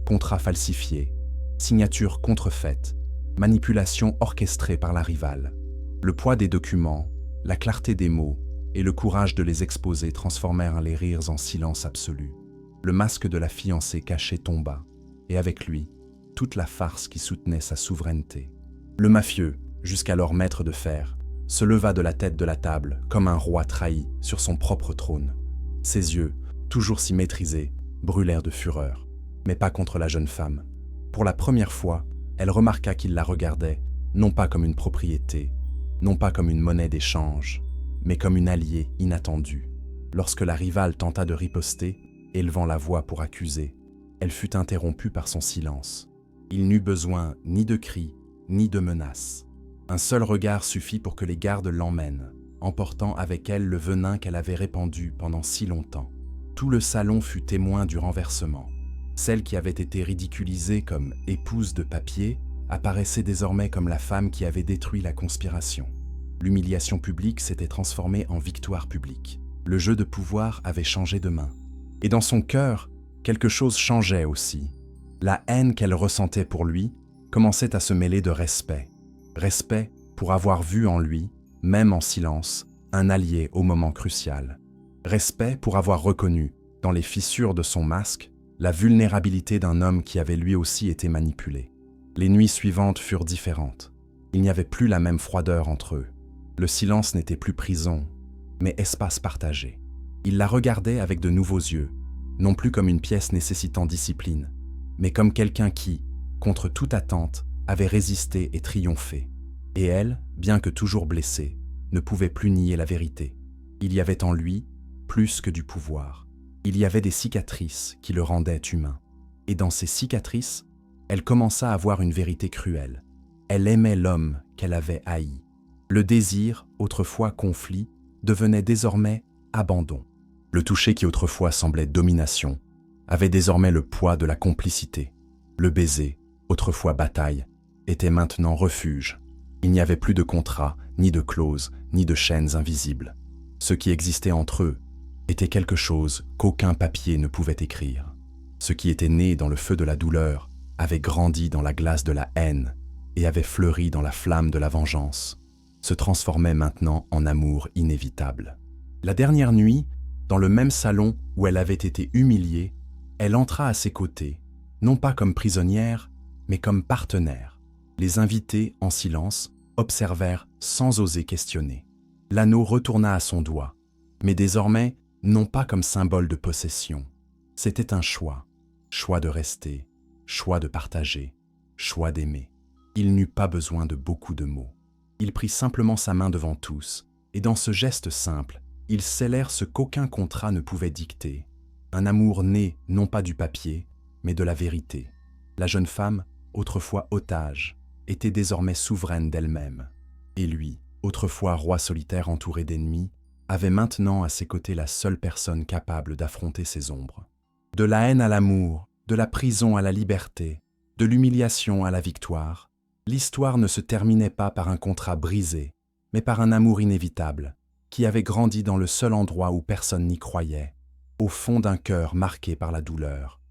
S1: contrat falsifié, signature contrefaite, manipulation orchestrée par la rivale. Le poids des documents, la clarté des mots et le courage de les exposer transformèrent les rires en silence absolu. Le masque de la fiancée cachée tomba, et avec lui, toute la farce qui soutenait sa souveraineté. Le mafieux, jusqu'alors maître de fer, se leva de la tête de la table comme un roi trahi sur son propre trône. Ses yeux, toujours si maîtrisés, brûlèrent de fureur, mais pas contre la jeune femme. Pour la première fois, elle remarqua qu'il la regardait, non pas comme une propriété, non pas comme une monnaie d'échange, mais comme une alliée inattendue. Lorsque la rivale tenta de riposter, élevant la voix pour accuser, elle fut interrompue par son silence. Il n'eut besoin ni de cris, ni de menaces. Un seul regard suffit pour que les gardes l'emmènent, emportant avec elle le venin qu'elle avait répandu pendant si longtemps. Tout le salon fut témoin du renversement. Celle qui avait été ridiculisée comme épouse de papier apparaissait désormais comme la femme qui avait détruit la conspiration. L'humiliation publique s'était transformée en victoire publique. Le jeu de pouvoir avait changé de main. Et dans son cœur, quelque chose changeait aussi. La haine qu'elle ressentait pour lui commençait à se mêler de respect. Respect pour avoir vu en lui, même en silence, un allié au moment crucial. Respect pour avoir reconnu, dans les fissures de son masque, la vulnérabilité d'un homme qui avait lui aussi été manipulé. Les nuits suivantes furent différentes. Il n'y avait plus la même froideur entre eux. Le silence n'était plus prison, mais espace partagé. Il la regardait avec de nouveaux yeux, non plus comme une pièce nécessitant discipline, mais comme quelqu'un qui, contre toute attente, avait résisté et triomphé. Et elle, bien que toujours blessée, ne pouvait plus nier la vérité. Il y avait en lui plus que du pouvoir. Il y avait des cicatrices qui le rendaient humain. Et dans ces cicatrices, elle commença à voir une vérité cruelle. Elle aimait l'homme qu'elle avait haï. Le désir, autrefois conflit, devenait désormais abandon. Le toucher qui autrefois semblait domination, avait désormais le poids de la complicité. Le baiser, autrefois bataille, était maintenant refuge. Il n'y avait plus de contrat, ni de clauses, ni de chaînes invisibles. Ce qui existait entre eux était quelque chose qu'aucun papier ne pouvait écrire. Ce qui était né dans le feu de la douleur avait grandi dans la glace de la haine et avait fleuri dans la flamme de la vengeance, se transformait maintenant en amour inévitable. La dernière nuit, dans le même salon où elle avait été humiliée, elle entra à ses côtés, non pas comme prisonnière, mais comme partenaire. Les invités, en silence, observèrent sans oser questionner. L'anneau retourna à son doigt, mais désormais, non pas comme symbole de possession. C'était un choix de rester, choix de partager, choix d'aimer. Il n'eut pas besoin de beaucoup de mots. Il prit simplement sa main devant tous, et dans ce geste simple, ils scellèrent ce qu'aucun contrat ne pouvait dicter. Un amour né non pas du papier, mais de la vérité. La jeune femme, autrefois otage, était désormais souveraine d'elle-même. Et lui, autrefois roi solitaire entouré d'ennemis, avait maintenant à ses côtés la seule personne capable d'affronter ses ombres. De la haine à l'amour, de la prison à la liberté, de l'humiliation à la victoire, l'histoire ne se terminait pas par un contrat brisé, mais par un amour inévitable, qui avait grandi dans le seul endroit où personne n'y croyait, au fond d'un cœur marqué par la douleur.